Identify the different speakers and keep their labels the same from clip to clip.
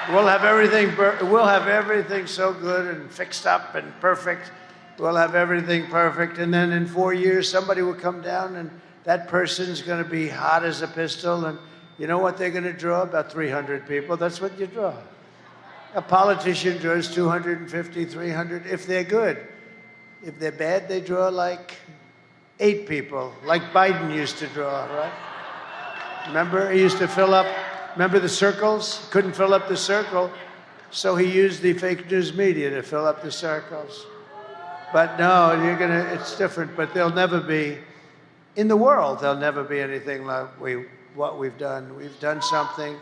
Speaker 1: We'll have everything so good and fixed up and perfect. We'll have everything perfect. And then in 4 years, somebody will come down and that person's going to be hot as a pistol. And you know what they're going to draw? About 300 people. That's what you draw. A politician draws 250, 300 if they're good. If they're bad, they draw like 8 people, like Biden used to draw, right? Remember, he used to fill up. Remember the circles? Couldn't fill up the circle, so he used the fake news media to fill up the circles. But no, it's different, but there'll never be, in the world, there'll never be anything like what we've done. We've done something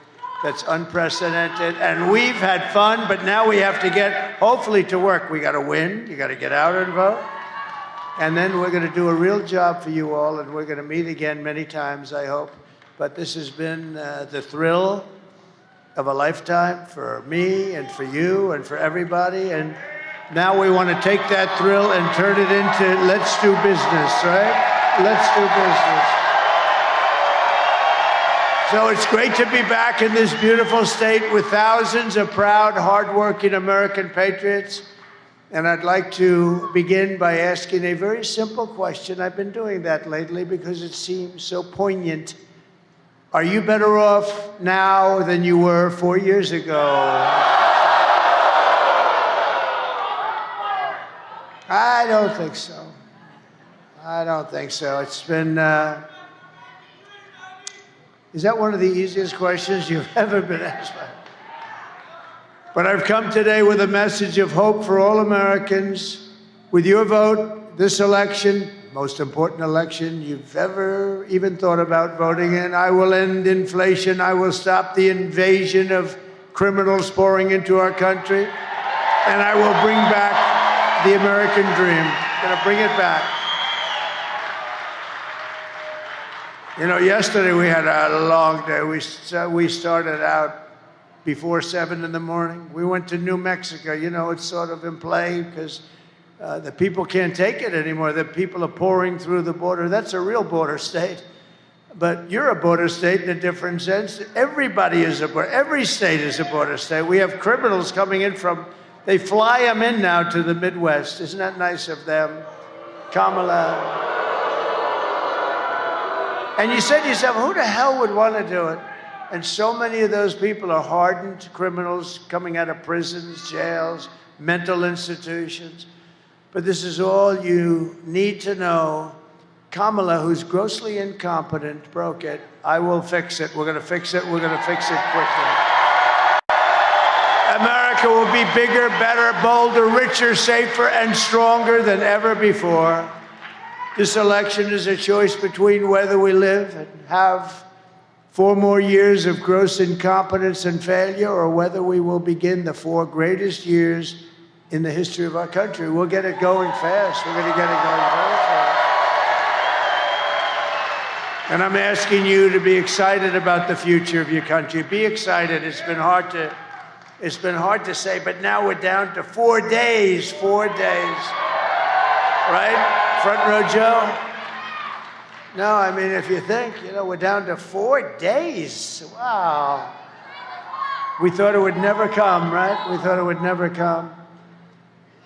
Speaker 1: that's unprecedented, and we've had fun, but now we have to get, hopefully, to work. We got to win. You got to get out and vote. And then we're going to do a real job for you all, and we're going to meet again many times, I hope. But this has been the thrill of a lifetime for me and for you and for everybody. And now we want to take that thrill and turn it into let's do business, right? Let's do business. So it's great to be back in this beautiful state with thousands of proud, hardworking American patriots. And I'd like to begin by asking a very simple question. I've been doing that lately because it seems so poignant. Are you better off now than you were 4 years ago? I don't think so. I don't think so. It's been, is that one of the easiest questions you've ever been asked? But I've come today with a message of hope for all Americans. With your vote, this election, most important election you've ever even thought about voting in, I will end inflation. I will stop the invasion of criminals pouring into our country. And I will bring back the American dream. I'm going to bring it back. You know, yesterday we had a long day. We started out before 7 in the morning. We went to New Mexico. You know, it's sort of in play because the people can't take it anymore. The people are pouring through the border. That's a real border state. But you're a border state in a different sense. Everybody is a border. Every state is a border state. We have criminals coming in from, they fly them in now to the Midwest. Isn't that nice of them? Kamala. And you said to yourself, who the hell would want to do it? And so many of those people are hardened criminals coming out of prisons, jails, mental institutions. But this is all you need to know. Kamala, who's grossly incompetent, broke it. I will fix it. We're going to fix it. We're going to fix it quickly. America will be bigger, better, bolder, richer, safer, and stronger than ever before. This election is a choice between whether we live and have 4 more years of gross incompetence and failure, or whether we will begin the 4 greatest years in the history of our country. We'll get it going fast. We're going to get it going very fast. And I'm asking you to be excited about the future of your country. Be excited. It's been hard to say, but now we're down to 4 days. 4 days. Right? Front row Joe? No, I mean, if you think, you know, we're down to 4 days. Wow. We thought it would never come, right? We thought it would never come.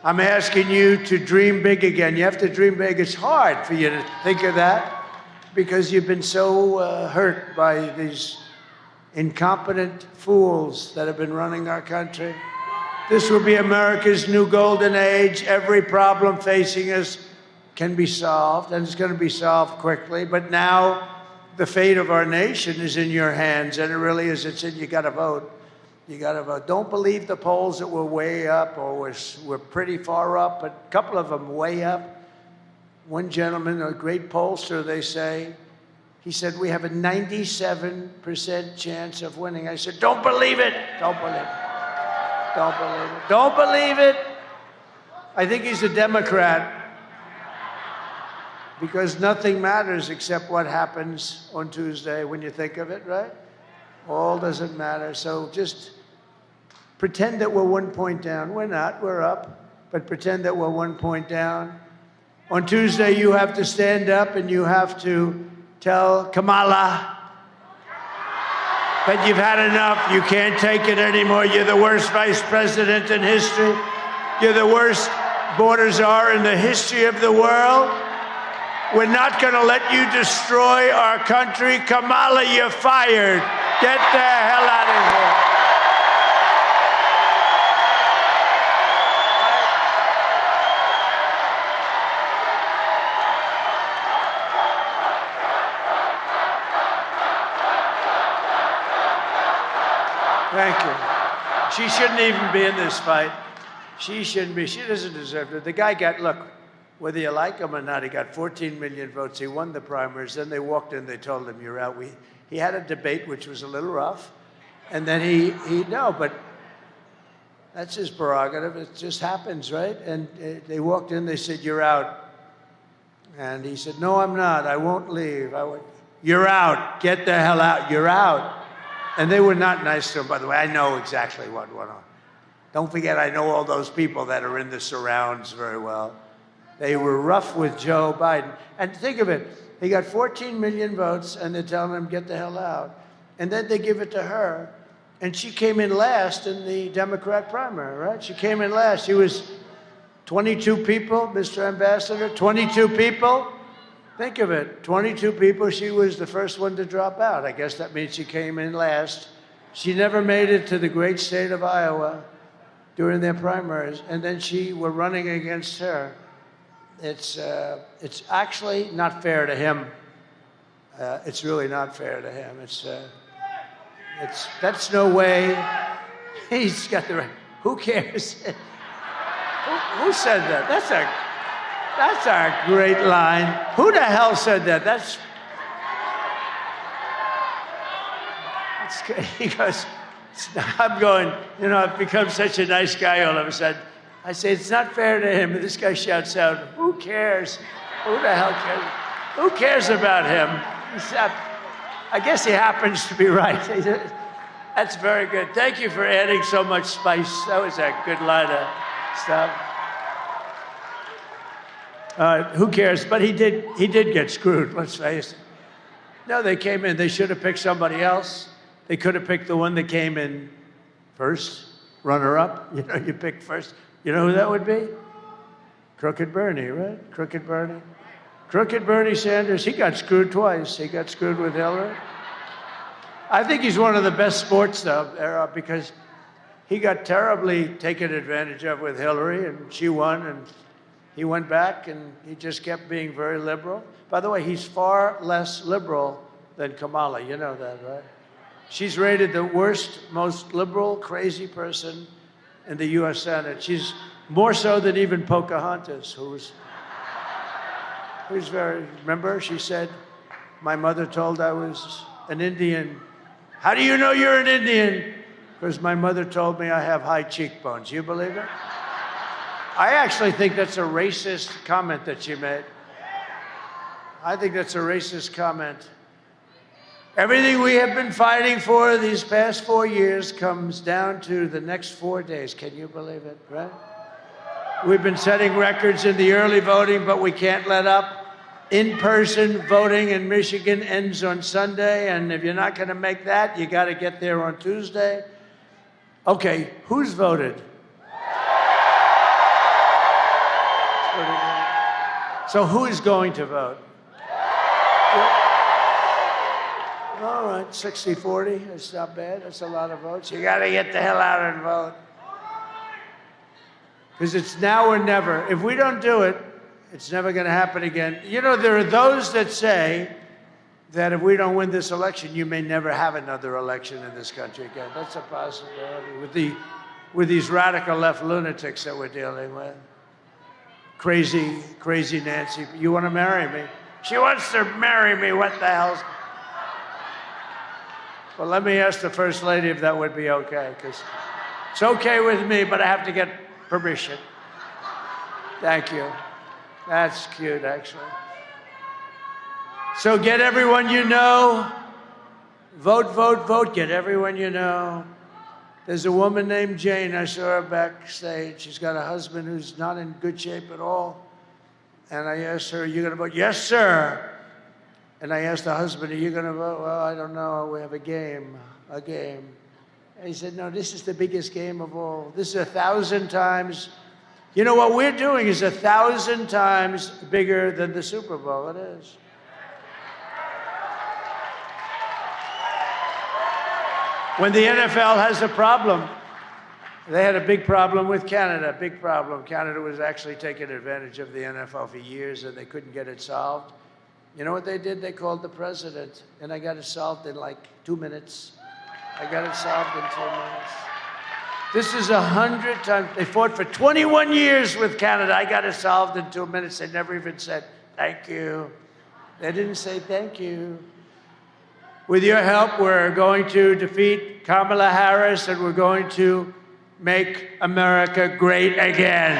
Speaker 1: I'm asking you to dream big again. You have to dream big. It's hard for you to think of that because you've been so hurt by these incompetent fools that have been running our country. This will be America's new golden age. Every problem facing us can be solved, and it's going to be solved quickly. But now the fate of our nation is in your hands, and it really is. It's in, you got to vote. You got to vote. Don't believe the polls that were way up or we're pretty far up, but a couple of them way up. One gentleman, a great pollster, they say, he said, we have a 97% chance of winning. I said, don't believe it. Don't believe it. Don't believe it. Don't believe it. I think he's a Democrat because nothing matters except what happens on Tuesday when you think of it, right? All doesn't matter. So just pretend that we're 1 point down. We're not. We're up. But pretend that we're 1 point down. On Tuesday, you have to stand up and you have to tell Kamala But you've had enough. You can't take it anymore. You're the worst vice president in history. You're the worst border czar in the history of the world. We're not going to let you destroy our country. Kamala, you're fired. Get the hell out of here. Thank you. She shouldn't even be in this fight. She shouldn't be. She doesn't deserve it. The guy got, look, whether you like him or not, he got 14 million votes. He won the primaries. Then they walked in. They told him, you're out. He had a debate, which was a little rough. And then no, but that's his prerogative. It just happens, right? And they walked in. They said, you're out. And he said, no, I'm not. I won't leave. You're out. Get the hell out. You're out. And they were not nice to him, by the way. I know exactly what went on. Don't forget, I know all those people that are in the surrounds very well. They were rough with Joe Biden. And think of it. He got 14 million votes, and they're telling him, get the hell out. And then they give it to her. And she came in last in the Democrat primary, right? She came in last. She was 22 people, Mr. Ambassador, 22 people. Think of it, 22 people. She was the first one to drop out. I guess that means she came in last. She never made it to the great state of Iowa during their primaries, and then we're running against her. It's actually not fair to him. It's really not fair to him. That's no way. He's got the right. Who cares? Who said that? That's a great line. Who the hell said that? That's great. He goes, I'm going, I've become such a nice guy all of a sudden. I say, it's not fair to him. And this guy shouts out, who cares? Who the hell cares? Who cares about him? I guess he happens to be right. That's very good. Thank you for adding so much spice. That was a good line of stuff. Who cares? But he did get screwed, let's face it. No, they came in. They should have picked somebody else. They could have picked the one that came in first, runner-up. You picked first. You know who that would be? Crooked Bernie, right? Crooked Bernie. Crooked Bernie Sanders, he got screwed twice. He got screwed with Hillary. I think he's one of the best sports, though, because he got terribly taken advantage of with Hillary, and she won, and he went back, and he just kept being very liberal. By the way, he's far less liberal than Kamala. You know that, right? She's rated the worst, most liberal, crazy person in the U.S. Senate. She's more so than even Pocahontas, who's very, remember, she said, my mother told I was an Indian. How do you know you're an Indian? Because my mother told me I have high cheekbones. You believe it? I actually think that's a racist comment that she made. I think that's a racist comment. Everything we have been fighting for these past 4 years comes down to the next 4 days. Can you believe it, right? We've been setting records in the early voting, but we can't let up. In-person voting in Michigan ends on Sunday, and if you're not going to make that, you got to get there on Tuesday. Okay, who's voted? So who is going to vote? All right, 60-40, that's not bad. That's a lot of votes. You got to get the hell out and vote. Because it's now or never. If we don't do it, it's never going to happen again. You know, there are those that say that if we don't win this election, you may never have another election in this country again. That's a possibility with these radical left lunatics that we're dealing with. Crazy Nancy. You want to marry me? She wants to marry me. What the hell's... Well, let me ask the First Lady if that would be okay, because it's okay with me, but I have to get permission. Thank you. That's cute, actually. So get everyone you know. Vote, vote, vote. Get everyone you know. There's a woman named Jane. I saw her backstage. She's got a husband who's not in good shape at all. And I asked her, are you going to vote? Yes, sir. And I asked the husband, are you going to vote? Well, I don't know. We have a game. a game. And he said, no, this is the biggest game of all. This is 1,000 times. You know, what we're doing is 1,000 times bigger than the Super Bowl. It is. When the NFL has a problem, they had a big problem with Canada, big problem. Canada was actually taking advantage of the NFL for years, and they couldn't get it solved. You know what they did? They called the president, and I got it solved in like 2 minutes. I got it solved in 2 minutes. This is 100 times. They fought for 21 years with Canada. I got it solved in 2 minutes. They never even said, thank you. They didn't say thank you. With your help, we're going to defeat Kamala Harris, and we're going to make America great again.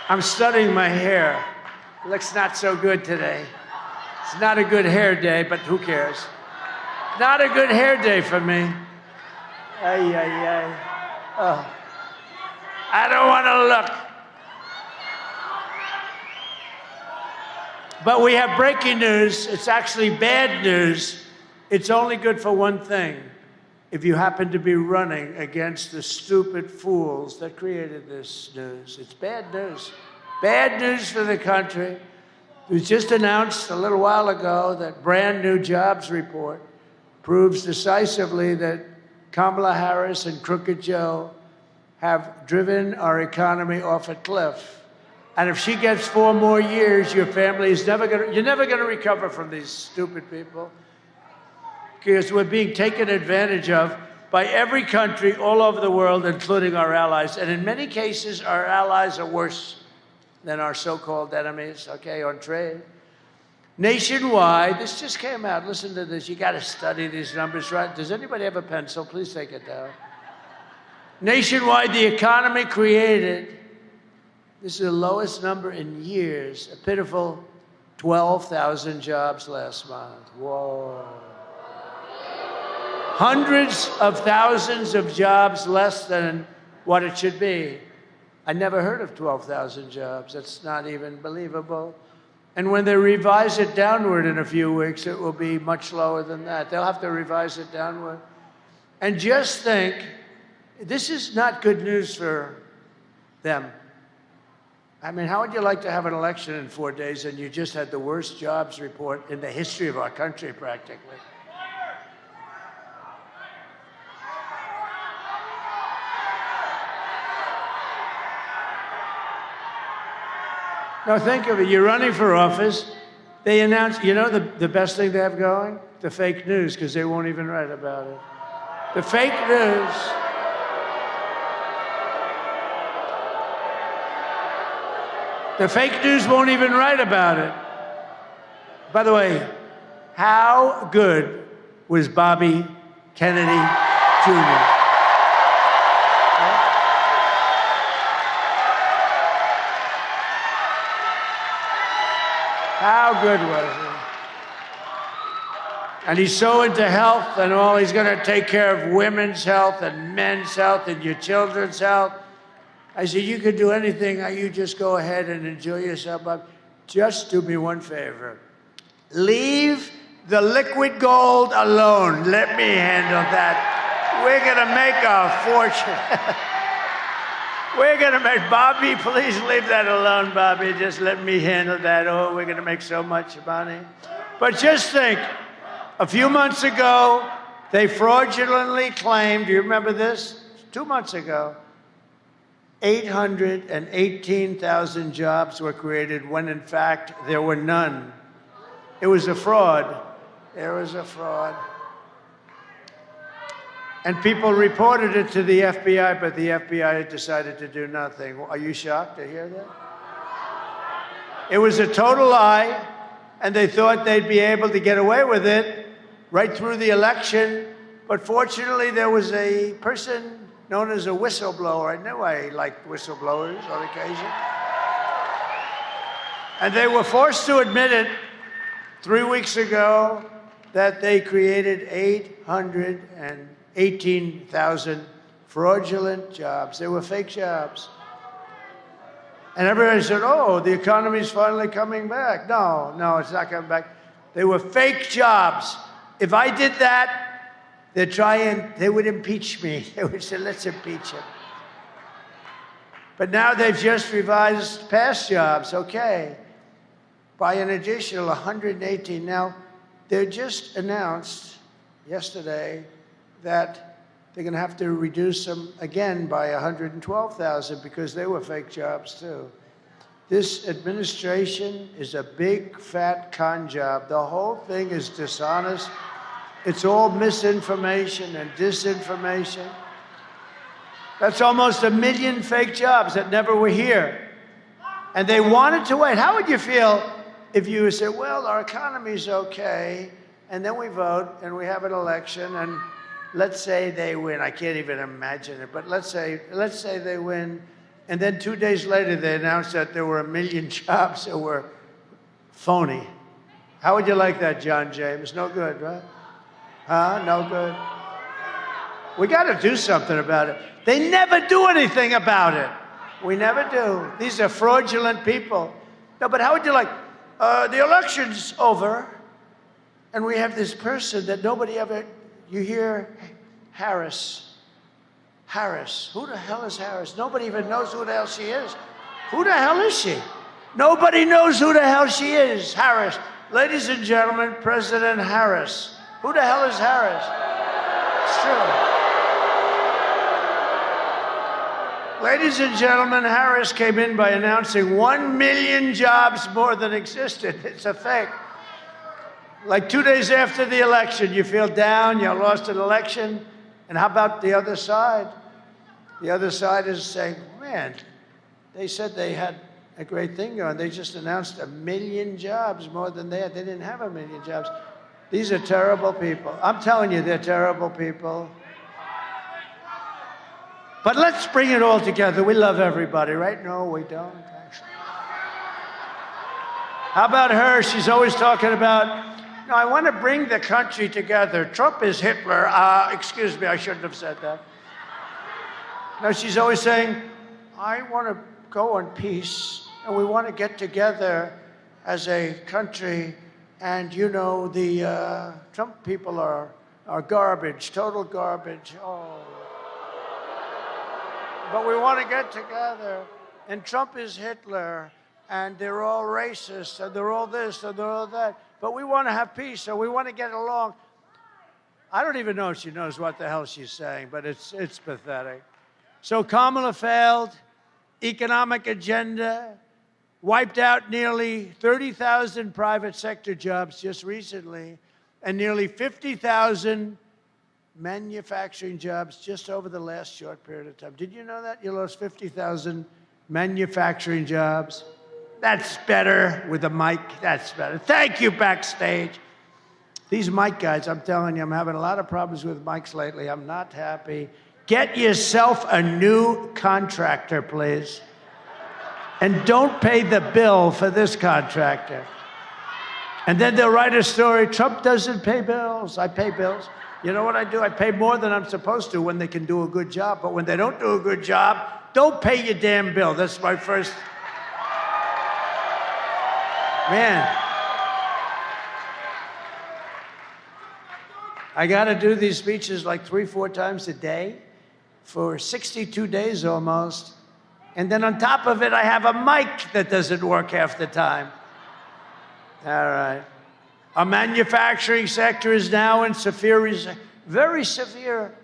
Speaker 1: I'm studying my hair. It looks not so good today. It's not a good hair day, but who cares? Not a good hair day for me. Ay, ay, ay. Oh. I don't want to look. But we have breaking news. It's actually bad news. It's only good for one thing. If you happen to be running against the stupid fools that created this news. It's bad news. Bad news for the country. It was just announced a little while ago that brand new jobs report proves decisively that Kamala Harris and Crooked Joe have driven our economy off a cliff. And if she gets 4 more years, your family is you're never going to recover from these stupid people. Because we're being taken advantage of by every country all over the world, including our allies. And in many cases, our allies are worse than our so-called enemies, okay, on trade. Nationwide, this just came out. Listen to this. You got to study these numbers, right? Does anybody have a pencil? Please take it down. Nationwide, the economy created, this is the lowest number in years, a pitiful 12,000 jobs last month. Whoa. Hundreds of thousands of jobs less than what it should be. I never heard of 12,000 jobs. That's not even believable. And when they revise it downward in a few weeks, it will be much lower than that. They'll have to revise it downward. And just think, this is not good news for them. I mean, how would you like to have an election in 4 days and you just had the worst jobs report in the history of our country, practically? Now think of it, you're running for office, they announce, you know the best thing they have going? The fake news, because they won't even write about it. The fake news. The fake news won't even write about it. By the way, how good was Bobby Kennedy Jr.? How good was he? And he's so into health and all. He's going to take care of women's health and men's health and your children's health. I said, you could do anything. You just go ahead and enjoy yourself. But just do me one favor. Leave the liquid gold alone. Let me handle that. We're going to make a fortune. We're going to make, Bobby, please leave that alone, Bobby. Just let me handle that. Oh, we're going to make so much money. But just think, a few months ago, they fraudulently claimed, do you remember this? 2 months ago, 818,000 jobs were created when, in fact, there were none. It was a fraud. There was a fraud. And people reported it to the FBI, but the FBI decided to do nothing. Are you shocked to hear that? It was a total lie, and they thought they'd be able to get away with it right through the election. But fortunately, there was a person known as a whistleblower. I knew I liked whistleblowers on occasion. And they were forced to admit it 3 weeks ago that they created 818,000 fraudulent jobs. They were fake jobs. And everybody said, oh, the economy's finally coming back. No, it's not coming back. They were fake jobs. If I did that, they would impeach me. They would say, let's impeach him. But now they've just revised past jobs, okay, by an additional 118. Now, they just announced yesterday that they're going to have to reduce them again by 112,000 because they were fake jobs, too. This administration is a big, fat con job. The whole thing is dishonest. It's all misinformation and disinformation. That's almost 1 million fake jobs that never were here. And they wanted to wait. How would you feel if you said, well, our economy's okay, and then we vote, and we have an election, and let's say they win. I can't even imagine it, but let's say they win, and then 2 days later they announced that there were 1 million jobs that were phony. How would you like that, John James? No good, right? Huh? No good. We got to do something about it. They never do anything about it. We never do. These are fraudulent people. No, but how would you like, the election's over, and we have this person that nobody ever, you hear Harris. Harris. Who the hell is Harris? Nobody even knows who the hell she is. Who the hell is she? Nobody knows who the hell she is. Harris. Ladies and gentlemen, President Harris. Who the hell is Harris? It's true. Ladies and gentlemen, Harris came in by announcing 1 million jobs more than existed. It's a fake. Like 2 days after the election, you feel down, you lost an election. And how about the other side? The other side is saying, man, they said they had a great thing going. They just announced 1 million jobs more than they had. They didn't have 1 million jobs. These are terrible people. I'm telling you, they're terrible people. But let's bring it all together. We love everybody, right? No, we don't, actually. How about her? She's always talking about, no, I want to bring the country together. Trump is Hitler. Excuse me, I shouldn't have said that. No, she's always saying, I want to go on peace, and we want to get together as a country. And, you know, the Trump people are garbage, total garbage. Oh. But we want to get together. And Trump is Hitler, and they're all racist, and they're all this, and they're all that. But we want to have peace, so we want to get along. I don't even know if she knows what the hell she's saying, but it's pathetic. So Kamala failed, economic agenda, wiped out nearly 30,000 private sector jobs just recently, and nearly 50,000 manufacturing jobs just over the last short period of time. Did you know that? You lost 50,000 manufacturing jobs. That's better with a mic. That's better. Thank you, backstage. These mic guys, I'm telling you, I'm having a lot of problems with mics lately. I'm not happy. Get yourself a new contractor, please. And don't pay the bill for this contractor. And then they'll write a story, Trump doesn't pay bills. I pay bills. You know what I do? I pay more than I'm supposed to when they can do a good job. But when they don't do a good job, don't pay your damn bill. That's my first. Man. I got to do these speeches like 3-4 times a day for 62 days almost. And then on top of it, I have a mic that doesn't work half the time. All right. Our manufacturing sector is now in very severe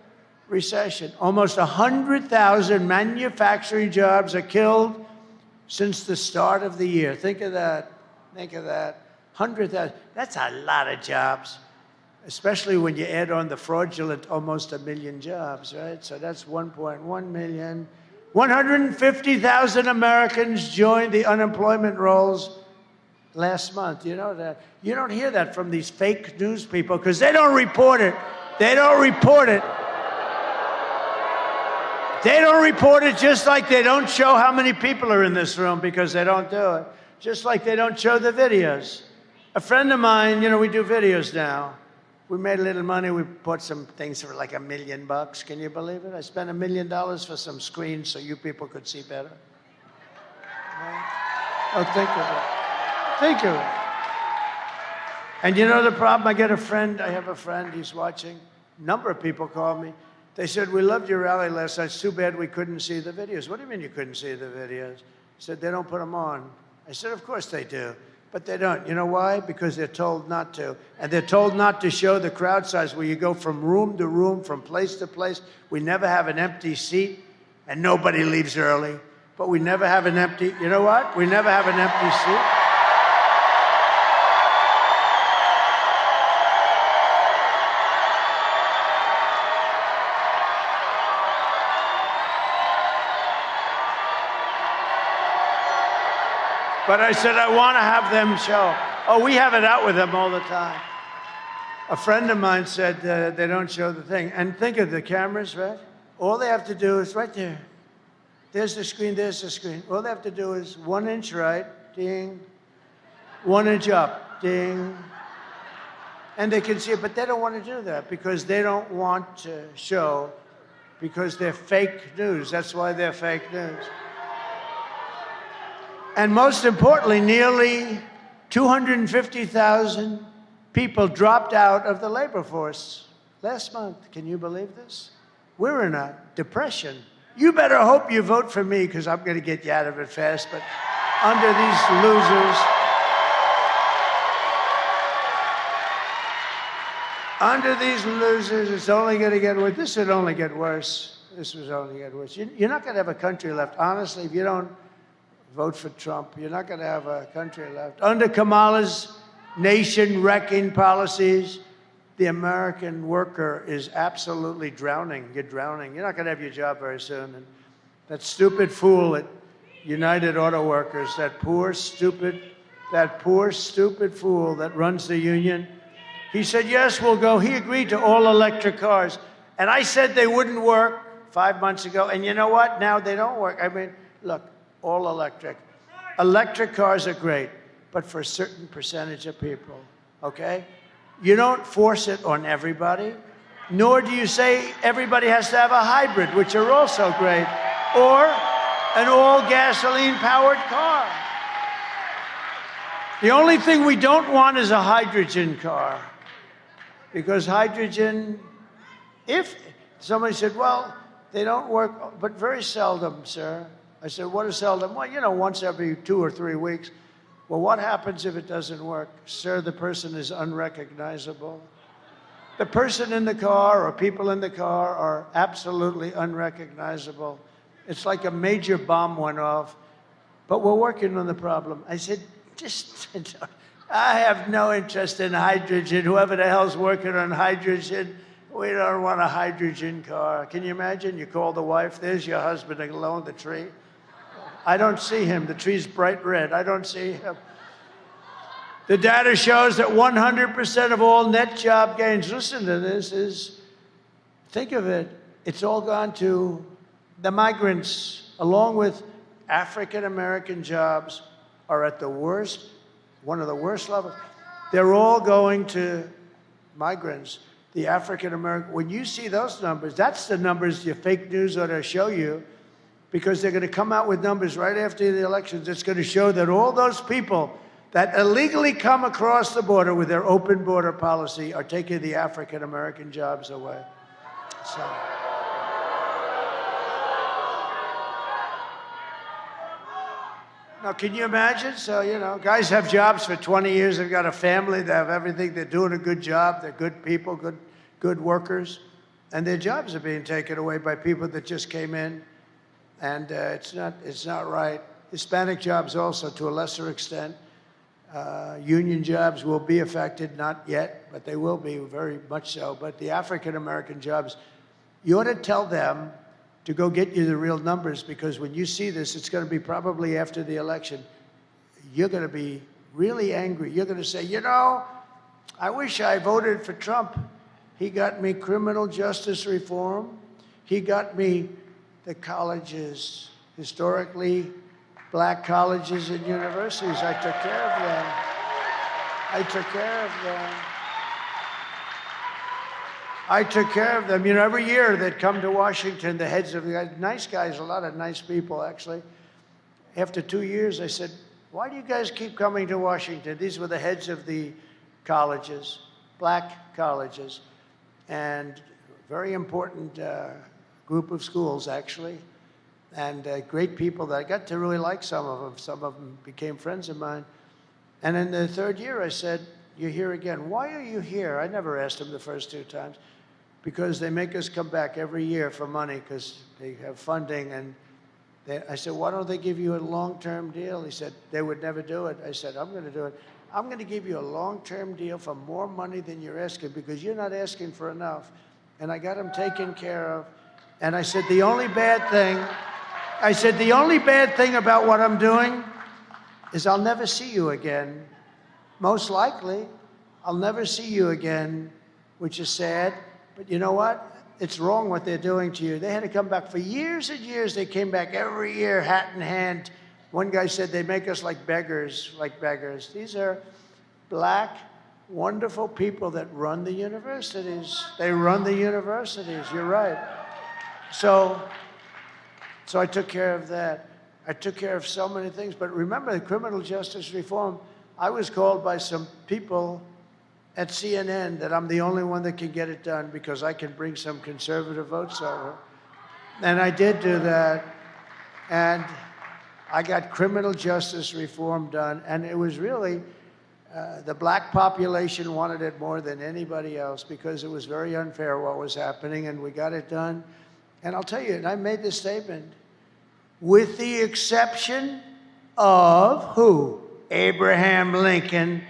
Speaker 1: recession. Almost 100,000 manufacturing jobs are killed since the start of the year. Think of that. Think of that. 100,000. That's a lot of jobs, especially when you add on the fraudulent almost 1 million jobs, right? So that's 1.1 million. 150,000 Americans joined the unemployment rolls last month. You know that? You don't hear that from these fake news people because they don't report it. They don't report it. They don't report it just like they don't show how many people are in this room because they don't do it. Just like they don't show the videos. A friend of mine, you know, we do videos now. We made a little money. We bought some things for like $1 million. Can you believe it? I spent $1 million for some screens so you people could see better. Oh, think of it. Think of it. And you know the problem? I have a friend, he's watching. A number of people called me. They said, we loved your rally last night. It's too bad we couldn't see the videos. What do you mean you couldn't see the videos? I said, they don't put them on. I said, of course they do. But they don't. You know why? Because they're told not to. And they're told not to show the crowd size where you go from room to room, from place to place. We never have an empty seat, and nobody leaves early. But we never have an empty, you know what? We never have an empty seat. But I said, I want to have them show. Oh, we have it out with them all the time. A friend of mine said they don't show the thing. And think of the cameras, right? All they have to do is right there. There's the screen, there's the screen. All they have to do is 1 inch right, ding. 1 inch up, ding. And they can see it, but they don't want to do that because they don't want to show, because they're fake news. That's why they're fake news. And most importantly, nearly 250,000 people dropped out of the labor force last month. Can you believe this? We're in a depression. You better hope you vote for me, because I'm going to get you out of it fast. But under these losers, it's only going to get worse. This would only get worse. This was only get worse. You're not going to have a country left. Honestly, if you don't vote for Trump, you're not going to have a country left. Under Kamala's nation-wrecking policies, the American worker is absolutely drowning. You're drowning. You're not going to have your job very soon. And that stupid fool at United Auto Workers, that poor, stupid fool that runs the union, he said, yes, we'll go. He agreed to all electric cars. And I said they wouldn't work 5 months ago. And you know what? Now they don't work. I mean, look, all electric. Electric cars are great, but for a certain percentage of people, okay? You don't force it on everybody, nor do you say everybody has to have a hybrid, which are also great, or an all-gasoline-powered car. The only thing we don't want is a hydrogen car, because hydrogen, if somebody said, well, they don't work, but very seldom, sir. I said, what is seldom? Well, you know, once every 2 or 3 weeks. Well, what happens if it doesn't work? Sir, the person is unrecognizable. The person in the car or people in the car are absolutely unrecognizable. It's like a major bomb went off, but we're working on the problem. I said, I have no interest in hydrogen. Whoever the hell's working on hydrogen, we don't want a hydrogen car. Can you imagine? You call the wife, there's your husband alone, the tree. I don't see him. The tree's bright red. I don't see him. The data shows that 100% of all net job gains, listen to this, think of it, it's all gone to the migrants, along with African-American jobs are at the worst, one of the worst levels. They're all going to migrants, the African-American. When you see those numbers, that's the numbers your fake news ought to show you, because they're going to come out with numbers right after the elections. It's going to show that all those people that illegally come across the border with their open border policy are taking the African-American jobs away. So. Now, can you imagine? So, you know, guys have jobs for 20 years. They've got a family. They have everything. They're doing a good job. They're good people, good workers. And their jobs are being taken away by people that just came in. And it's not right. Hispanic jobs also, to a lesser extent. Union jobs will be affected, not yet, but they will be very much so. But the African-American jobs, you ought to tell them to go get you the real numbers, because when you see this, it's going to be probably after the election. You're going to be really angry. You're going to say, you know, I wish I voted for Trump. He got me criminal justice reform. He got me the colleges, historically black colleges and universities. I took care of them. I took care of them. I took care of them. You know, every year they'd come to Washington, the heads of the guys, nice guys, a lot of nice people, actually. After 2 years, I said, why do you guys keep coming to Washington? These were the heads of the colleges, black colleges, and very important group of schools, actually, and great people that I got to really like some of them. Some of them became friends of mine. And in the third year, I said, you're here again. Why are you here? I never asked them the first 2 times. Because they make us come back every year for money because they have funding. And I said, why don't they give you a long-term deal? He said, they would never do it. I said, I'm going to do it. I'm going to give you a long-term deal for more money than you're asking because you're not asking for enough. And I got them taken care of. And I said, the only bad thing about what I'm doing is I'll never see you again. Most likely, I'll never see you again, which is sad. But you know what? It's wrong what they're doing to you. They had to come back for years and years. They came back every year, hat in hand. One guy said they make us like beggars, These are black, wonderful people that run the universities. They run the universities, you're right. So I took care of that. I took care of so many things. But remember, the criminal justice reform, I was called by some people at CNN that I'm the only one that can get it done because I can bring some conservative votes over. And I did do that. And I got criminal justice reform done. And it was really, the black population wanted it more than anybody else because it was very unfair what was happening, and we got it done. And I'll tell you, and I made this statement, with the exception of who? Abraham Lincoln.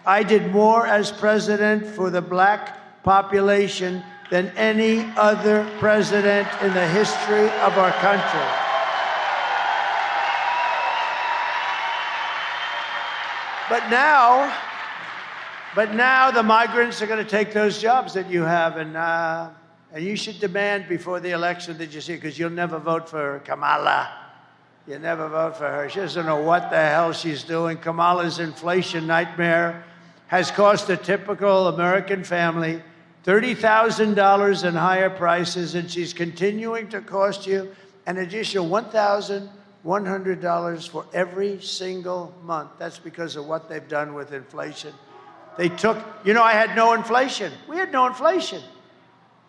Speaker 1: I did more as president for the black population than any other president in the history of our country. But now the migrants are going to take those jobs that you have, and you should demand before the election that you see, because you'll never vote for Kamala. You never vote for her. She doesn't know what the hell she's doing. Kamala's inflation nightmare has cost a typical American family $30,000 in higher prices, and she's continuing to cost you an additional $1,100 for every single month. That's because of what they've done with inflation. They took, you know, I had no inflation. We had no inflation.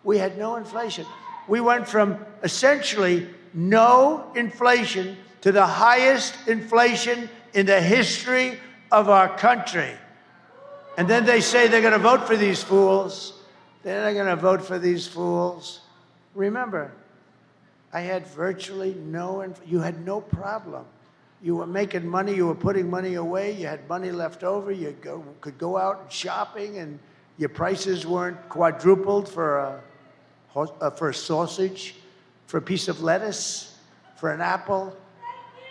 Speaker 1: We had no inflation. We went from essentially no inflation to the highest inflation in the history of our country. And then they say they're going to vote for these fools. They're not going to vote for these fools. Remember, I had virtually you had no problem. You were making money, you were putting money away, you had money left over, you could go out shopping, and your prices weren't quadrupled for a sausage, for a piece of lettuce, for an apple.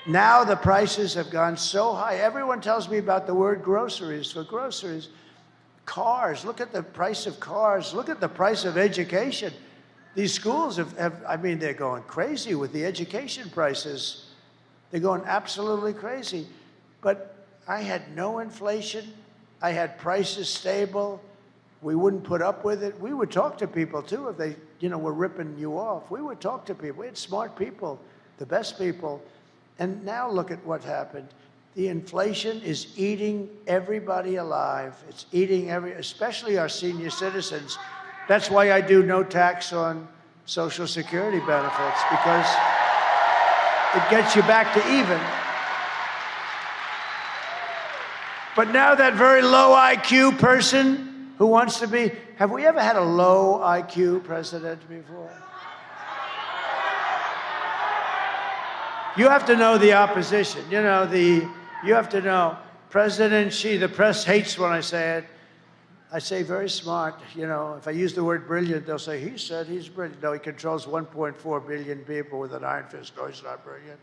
Speaker 1: Now the prices have gone so high. Everyone tells me about the word groceries. For groceries, cars, look at the price of cars. Look at the price of education. These schools I mean, they're going crazy with the education prices. They're going absolutely crazy. But I had no inflation. I had prices stable. We wouldn't put up with it. We would talk to people, too, if they, were ripping you off. We would talk to people. We had smart people, the best people. And now look at what happened. The inflation is eating everybody alive. It's eating especially our senior citizens. That's why I do no tax on Social Security benefits, because it gets you back to even. But now that very low IQ person who wants to be, have we ever had a low IQ president before? You have to know the opposition. You have to know President Xi, the press hates when I say it. I say very smart. If I use the word brilliant, they'll say, he said he's brilliant. No, he controls 1.4 billion people with an iron fist. No, he's not brilliant.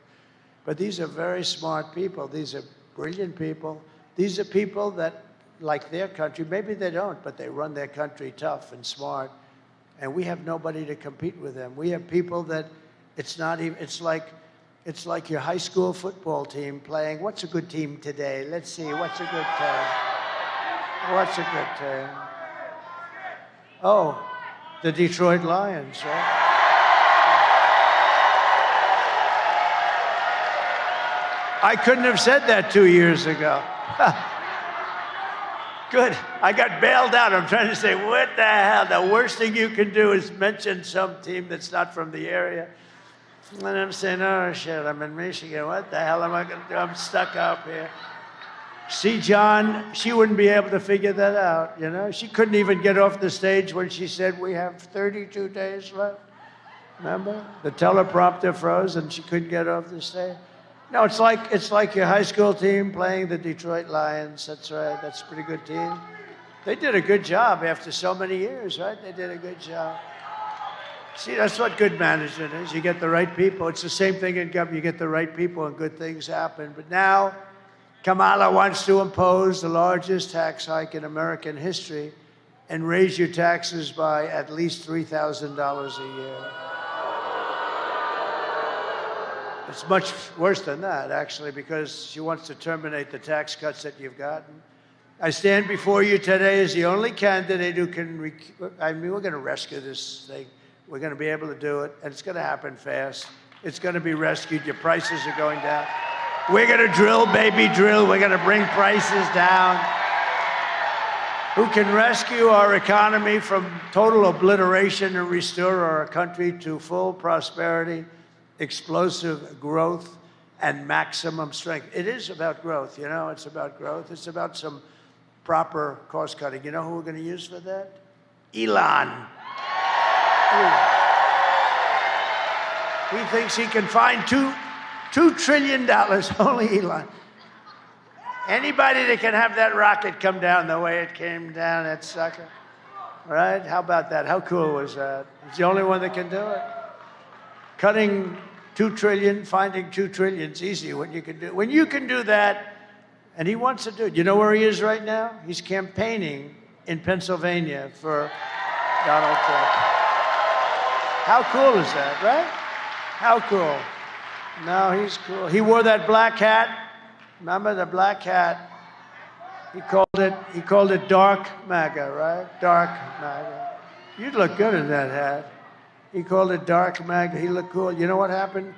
Speaker 1: But these are very smart people. These are brilliant people. These are people that like their country. Maybe they don't, but they run their country tough and smart. And we have nobody to compete with them. We have people that it's like your high school football team playing. What's a good team today? Let's see. What's a good team? What's a good team? Oh, The Detroit Lions, right? I couldn't have said that 2 years ago. Good. I got bailed out. I'm trying to say, what the hell? The worst thing you can do is mention some team that's not from the area. And I'm saying, oh, shit, I'm in Michigan. What the hell am I going to do? I'm stuck up here. See, John, she wouldn't be able to figure that out, you know? She couldn't even get off the stage when she said, we have 32 days left. Remember? The teleprompter froze and she couldn't get off the stage. No, it's like your high school team playing the Detroit Lions. That's right. That's a pretty good team. They did a good job after so many years, right? They did a good job. See, that's what good management is. You get the right people. It's the same thing in government. You get the right people and good things happen. But now, Kamala wants to impose the largest tax hike in American history and raise your taxes by at least $3,000 a year. It's much worse than that, actually, because she wants to terminate the tax cuts that you've gotten. I stand before you today as the only candidate who can, we're going to rescue this thing. We're going to be able to do it, and it's going to happen fast. It's going to be rescued. Your prices are going down. We're going to drill, baby, drill. We're going to bring prices down. Who can rescue our economy from total obliteration and restore our country to full prosperity, explosive growth, and maximum strength. It is about growth, you know, it's about growth. It's about some proper cost cutting. You know who we're going to use for that? Elon. He thinks he can find $2 trillion, only Elon. Anybody that can have that rocket come down the way it came down, that sucker. Right? How about that? How cool was that? He's the only one that can do it. Cutting 2 trillion, finding 2 trillion is easy when you can do that, and he wants to do it. You know where he is right now? He's campaigning in Pennsylvania for Donald Trump. How cool is that, right? How cool. No, he's cool. He wore that black hat. Remember the black hat? He called it dark MAGA, right? Dark MAGA. You'd look good in that hat. He called it dark MAGA. He looked cool. You know what happened?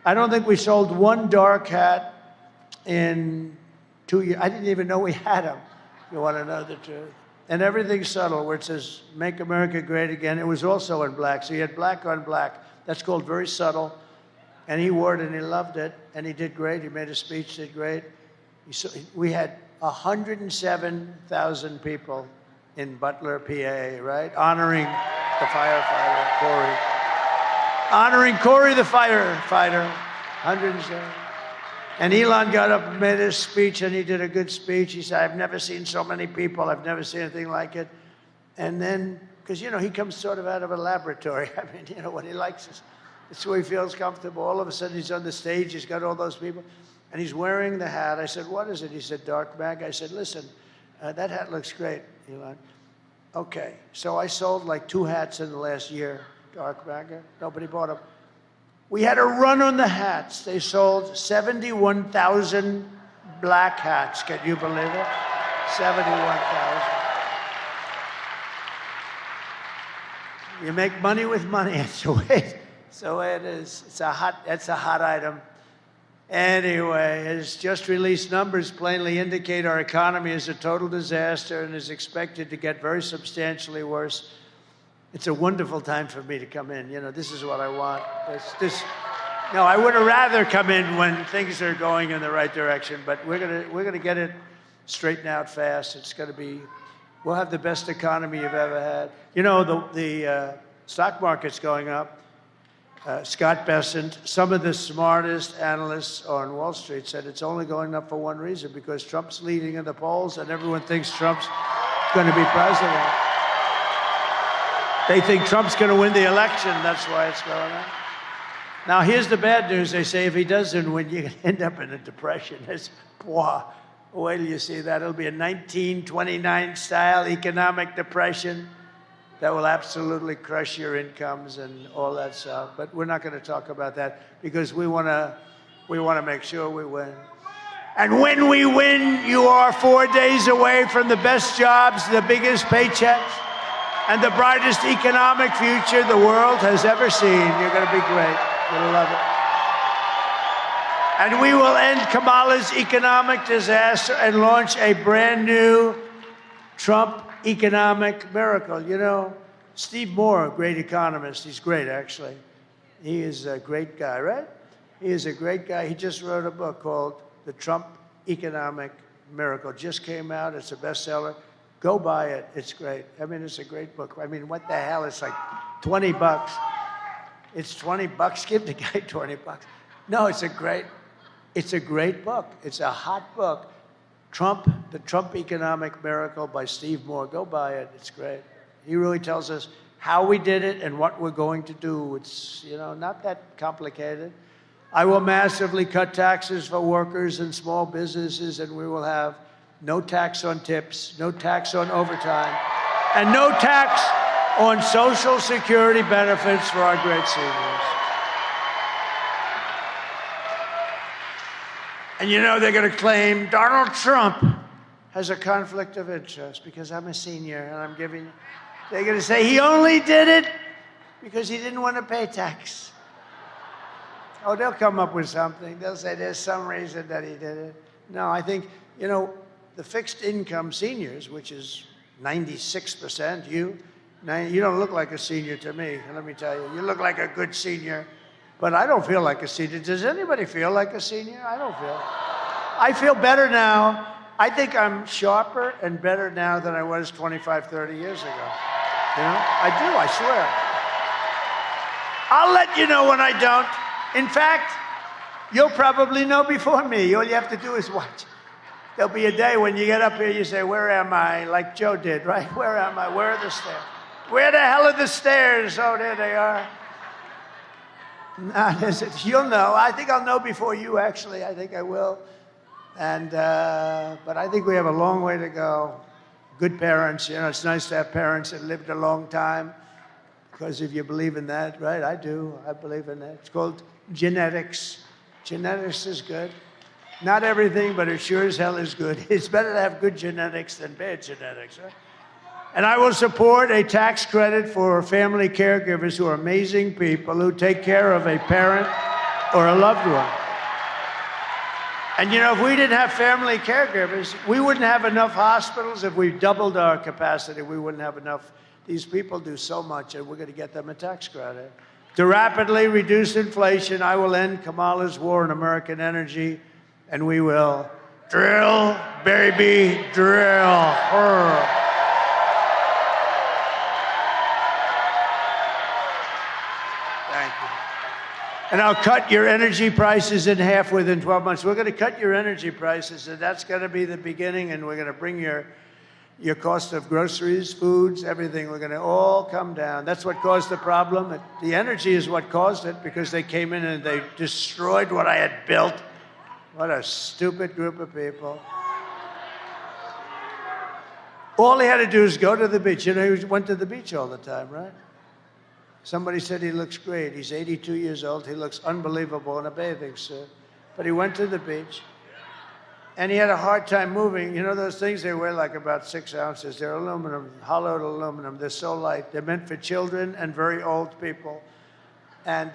Speaker 1: I don't think we sold one dark hat in 2 years. I didn't even know we had them. You want to know the truth? And everything's subtle, where it says, make America great again. It was also in black. So he had black on black. That's called very subtle. And he wore it and he loved it. And he did great. He made a speech, did great. We had 107,000 people in Butler, PA, right? Honoring the firefighter, Corey. Honoring Corey the firefighter, 107. And Elon got up and made his speech, and he did a good speech. He said, I've never seen so many people. I've never seen anything like it. And then, because, you know, he comes sort of out of a laboratory. I mean, you know, what he likes is, it's where he feels comfortable. All of a sudden, he's on the stage. He's got all those people. And he's wearing the hat. I said, what is it? He said, dark MAGA. I said, listen, that hat looks great, Elon. Okay, so I sold like 2 hats in the last year, dark MAGA. Nobody bought them. We had a run on the hats. They sold 71,000 black hats. Can you believe it? 71,000. You make money with money. That's the way it is. That's a hot item. Anyway, his just released numbers plainly indicate our economy is a total disaster and is expected to get very substantially worse. It's a wonderful time for me to come in. You know, this is what I want. No, I would have rather come in when things are going in the right direction, but we're gonna get it straightened out fast. It's gonna be, we'll have the best economy you've ever had. You know, the stock market's going up. Scott Bessent, some of the smartest analysts on Wall Street said it's only going up for one reason, because Trump's leading in the polls and everyone thinks Trump's going to be president. They think Trump's going to win the election. That's why it's going up. Now, here's the bad news. They say if he doesn't win, you end up in a depression. Wait till you see that. It'll be a 1929 style economic depression that will absolutely crush your incomes and all that stuff. But we're not going to talk about that, because we want to make sure we win. And when we win, you are 4 days away from the best jobs, the biggest paychecks. and the brightest economic future the world has ever seen. You're going to be great. You're going to love it. And we will end Kamala's economic disaster and launch a brand new Trump economic miracle. You know, Steve Moore, a great economist. He's great, actually. He is a great guy, right? He is a great guy. He just wrote a book called The Trump Economic Miracle. Just came out. It's a bestseller. Go buy it. It's great. I mean, it's a great book. I mean, what the hell? It's like 20 bucks. It's 20 bucks. Give the guy 20 bucks. No, it's a great book. It's a hot book. The Trump Economic Miracle by Steve Moore. Go buy it. It's great. He really tells us how we did it and what we're going to do. It's, you know, not that complicated. I will massively cut taxes for workers and small businesses, and we will have no tax on tips, no tax on overtime, and no tax on Social Security benefits for our great seniors. And you know, they're going to claim Donald Trump has a conflict of interest because I'm a senior and I'm giving. They're going to say he only did it because he didn't want to pay tax. Oh, they'll come up with something. They'll say there's some reason that he did it. No, I think, you know, the fixed income seniors, which is 96%, you don't look like a senior to me, let me tell you. You look like a good senior. But I don't feel like a senior. Does anybody feel like a senior? I feel better now. I think I'm sharper and better now than I was 25, 30 years ago. You know, I do, I swear. I'll let you know when I don't. In fact, you'll probably know before me. All you have to do is watch. There'll be a day when you get up here, you say, where am I? Like Joe did, right? Where am I? Where are the stairs? Where the hell are the stairs? Oh, there they are. You'll know. I think I'll know before you, actually. I think I will. And but I think we have a long way to go. Good parents. You know, it's nice to have parents that lived a long time. Because if you believe in that, right? I do. I believe in that. It's called genetics. Genetics is good. Not everything, but it sure as hell is good. It's better to have good genetics than bad genetics, right? And I will support a tax credit for family caregivers who are amazing people who take care of a parent or a loved one. And you know, if we didn't have family caregivers, we wouldn't have enough hospitals. If we doubled our capacity, we wouldn't have enough. These people do so much, and we're going to get them a tax credit. To rapidly reduce inflation, I will end Kamala's war on American energy, and we will drill, baby, drill. And I'll cut your energy prices in half within 12 months. We're going to cut your energy prices, and that's going to be the beginning, and we're going to bring your cost of groceries, foods, everything. We're going to all come down. That's what caused the problem. The energy is what caused it, because they came in and they destroyed what I had built. What a stupid group of people. All he had to do is go to the beach. You know, he went to the beach all the time, right? Somebody said he looks great. He's 82 years old. He looks unbelievable in a bathing suit. But he went to the beach, and he had a hard time moving. You know those things, they weigh like about 6 ounces. They're aluminum, hollowed aluminum. They're so light. They're meant for children and very old people. And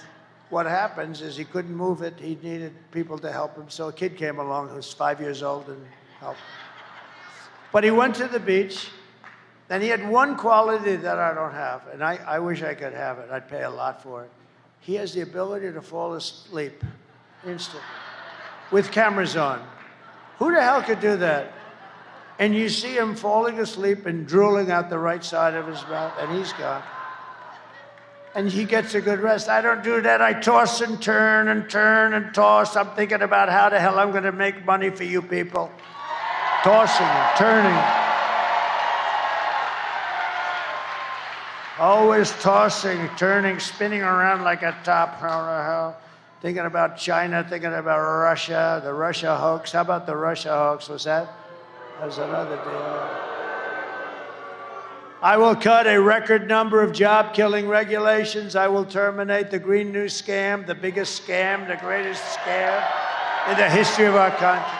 Speaker 1: what happens is he couldn't move it. He needed people to help him. So a kid came along who was 5 years old and helped him. But he went to the beach. And he had one quality that I don't have, and I wish I could have it. I'd pay a lot for it. He has the ability to fall asleep instantly with cameras on. Who the hell could do that? And you see him falling asleep and drooling out the right side of his mouth, and he's gone. And he gets a good rest. I don't do that. I toss and turn and turn and toss. I'm thinking about how the hell I'm going to make money for you people. Tossing and turning. Always tossing, turning, spinning around like a top. Thinking about China, thinking about Russia, the Russia hoax. How about the Russia hoax? That was another deal. I will cut a record number of job-killing regulations. I will terminate the Green New Scam, the biggest scam, the greatest scam in the history of our country.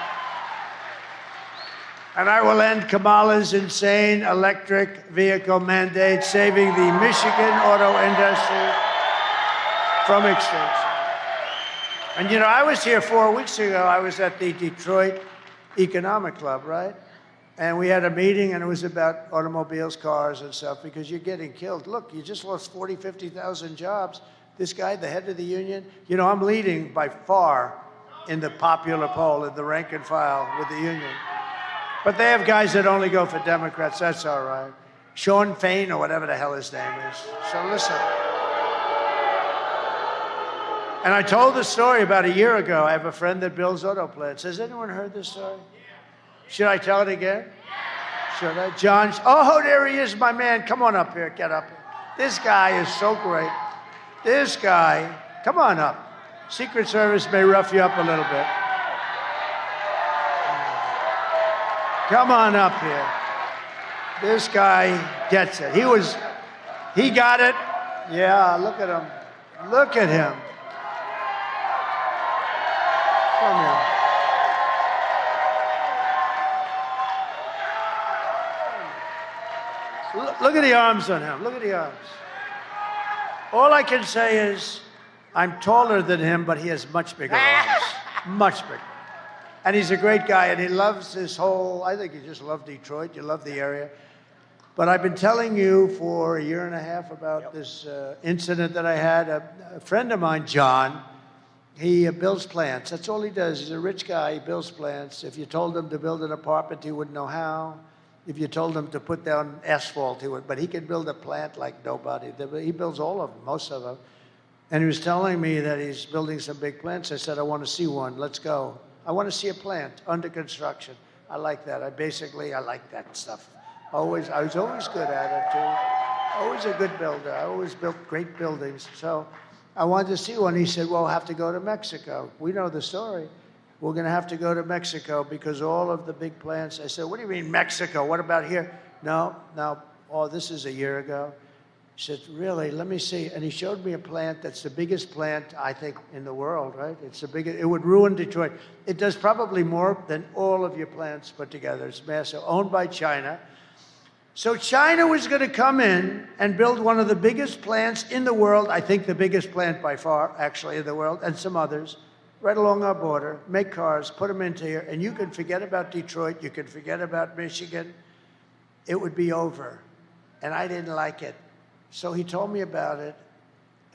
Speaker 1: And I will end Kamala's insane electric vehicle mandate, saving the Michigan auto industry from extinction. And you know, I was here 4 weeks ago. I was at the Detroit Economic Club, right? And we had a meeting, and it was about automobiles, cars, and stuff, because you're getting killed. Look, you just lost 40, 50,000 jobs. This guy, the head of the union, you know, I'm leading by far in the popular poll, in the rank and file with the union. But they have guys that only go for Democrats. That's all right. Sean Fain, or whatever the hell his name is. So listen. And I told the story about a year ago. I have a friend that builds auto plants. Has anyone heard this story? Should I tell it again? Should I? John, oh, there he is, my man. Come on up here. Get up here. This guy is so great. This guy, come on up. Secret Service may rough you up a little bit. Come on up here. This guy gets it. He got it. Yeah, look at him. Look at him. Come here. Look at the arms on him. Look at the arms. All I can say is I'm taller than him, but he has much bigger arms. Much bigger. And he's a great guy, and he loves this whole, I think you just love Detroit. You love the area. But I've been telling you for a year and a half about this incident that I had. A friend of mine, John, he builds plants. That's all he does. He's a rich guy. He builds plants. If you told him to build an apartment, he wouldn't know how. If you told him to put down asphalt, he would. But he can build a plant like nobody. He builds all of them, most of them. And he was telling me that he's building some big plants. I said, I want to see one. Let's go. I want to see a plant under construction. I like that. I like that stuff. I was always good at it, too. Always a good builder. I always built great buildings. So I wanted to see one. He said, well, we'll have to go to Mexico. We know the story. We're going to have to go to Mexico because all of the big plants. I said, what do you mean Mexico? What about here? No. Oh, this is a year ago. He said, really? Let me see. And he showed me a plant that's the biggest plant, I think, in the world, right? It's the biggest. It would ruin Detroit. It does probably more than all of your plants put together. It's massive, owned by China. So China was going to come in and build one of the biggest plants in the world, I think the biggest plant by far, actually, in the world, and some others, right along our border, make cars, put them into here, and you can forget about Detroit, you can forget about Michigan. It would be over. And I didn't like it. So he told me about it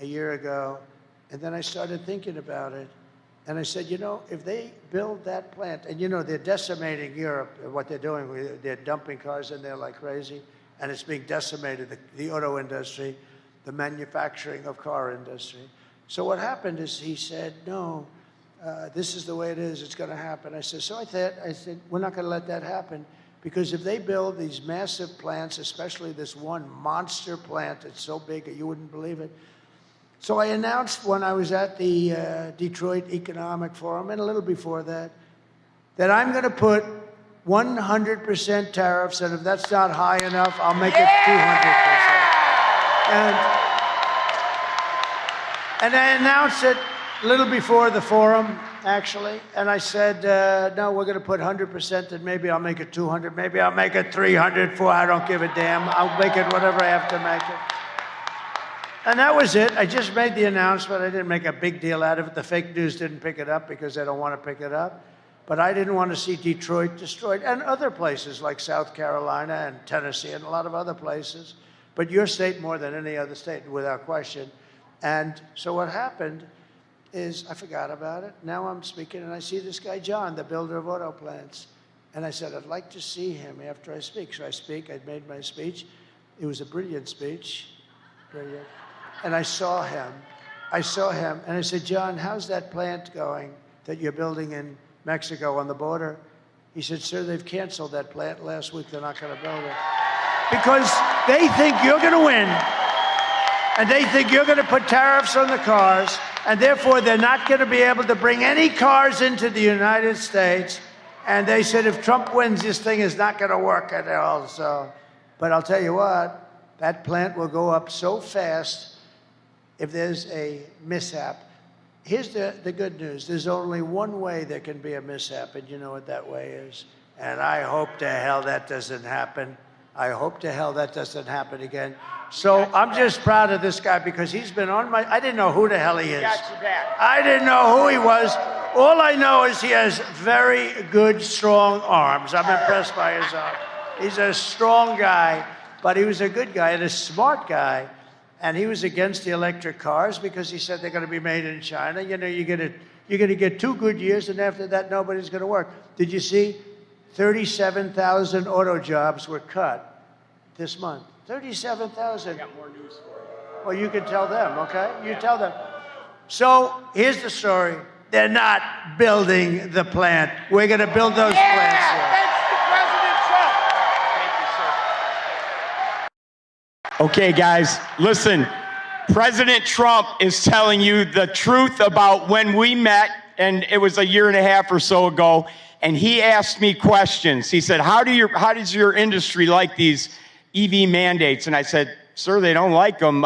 Speaker 1: a year ago, and then I started thinking about it. And I said, you know, if they build that plant, and you know, they're decimating Europe, what they're doing, they're dumping cars in there like crazy, and it's being decimated, the auto industry, the manufacturing of car industry. So what happened is he said, no, this is the way it is, it's going to happen. I said, I said, we're not going to let that happen. Because if they build these massive plants, especially this one monster plant, it's so big that you wouldn't believe it. So I announced when I was at the Detroit Economic Forum, and a little before that I'm going to put 100% tariffs, and if that's not high enough, I'll make it 200%. And I announced it a little before the forum, actually, and I said, no, we're going to put 100%, and maybe I'll make it 200, maybe I'll make it 300, 400, I don't give a damn. I'll make it whatever I have to make it. And that was it. I just made the announcement. I didn't make a big deal out of it. The fake news didn't pick it up because they don't want to pick it up. But I didn't want to see Detroit destroyed, and other places like South Carolina and Tennessee and a lot of other places. But your state more than any other state, without question. And so what happened is I forgot about it. Now I'm speaking, and I see this guy, John, the builder of auto plants. And I said, I'd like to see him after I speak. So I speak. I made my speech. It was a brilliant speech. Brilliant. And I saw him. And I said, John, how's that plant going that you're building in Mexico on the border? He said, sir, they've canceled that plant last week. They're not going to build it. Because they think you're going to win. And they think you're going to put tariffs on the cars. And therefore, they're not going to be able to bring any cars into the United States. And they said, if Trump wins, this thing is not going to work at all. So, but I'll tell you what, that plant will go up so fast if there's a mishap. Here's the good news. There's only one way there can be a mishap, and you know what that way is. And I hope to hell that doesn't happen. I hope to hell that doesn't happen again. So I'm just proud of this guy because he's been on my, I didn't know who the hell he is.
Speaker 2: Got you back.
Speaker 1: I didn't know who he was. All I know is he has very good, strong arms. I'm impressed by his arms. He's a strong guy, but he was a good guy and a smart guy. And he was against the electric cars because he said they're going to be made in China. You know, you're going to get 2 good years, and after that, nobody's going to work. Did you see? 37,000 auto jobs were cut this month. 37,000.
Speaker 2: I got more news for you.
Speaker 1: Well, you can tell them, okay? You tell them. So here's the story. They're not building the plant. We're going to build those plants here.
Speaker 2: Thanks to President Trump. Thank you, sir.
Speaker 3: Okay, guys, listen. President Trump is telling you the truth about when we met, and it was a year and a half or so ago, and he asked me questions. He said, how does your industry like these EV mandates? And I said, sir, they don't like them.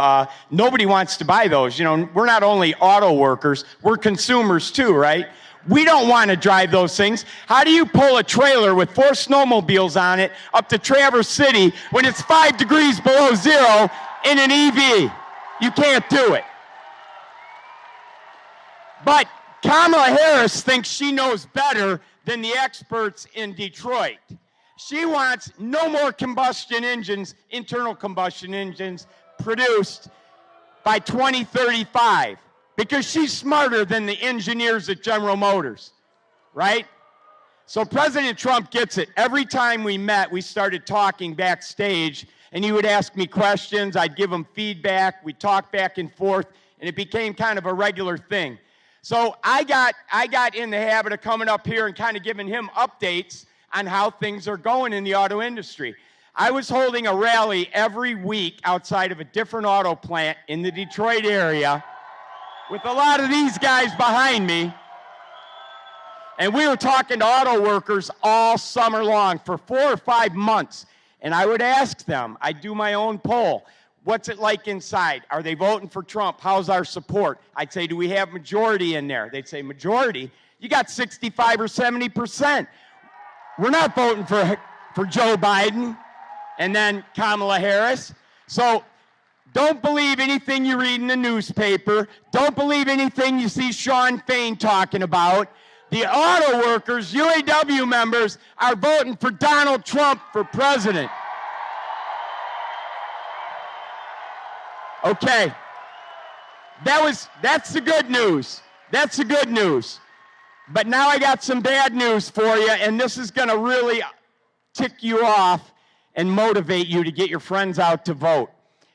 Speaker 3: Nobody wants to buy those. You know, we're not only auto workers, we're consumers too, right? We don't want to drive those things. How do you pull a trailer with 4 snowmobiles on it up to Traverse City when it's 5 degrees below zero in an EV? You can't do it. But Kamala Harris thinks she knows better than the experts in Detroit. She wants no more combustion engines, internal combustion engines, produced by 2035 because she's smarter than the engineers at General Motors, right? So President Trump gets it. Every time we met, we started talking backstage, and he would ask me questions. I'd give him feedback. We'd talk back and forth, and it became kind of a regular thing. So I got in the habit of coming up here and kind of giving him updates on how things are going in the auto industry. I was holding a rally every week outside of a different auto plant in the Detroit area with a lot of these guys behind me. And we were talking to auto workers all summer long for 4 or 5 months. And I would ask them, I'd do my own poll. What's it like inside? Are they voting for Trump? How's our support? I'd say, do we have majority in there? They'd say, majority? You got 65 or 70%. We're not voting for Joe Biden and then Kamala Harris. So don't believe anything you read in the newspaper. Don't believe anything you see Sean Fain talking about. The auto workers, UAW members, are voting for Donald Trump for president. Okay, that's the good news. That's the good news. But now I got some bad news for you, and this is going to really tick you off and motivate you to get your friends out to vote.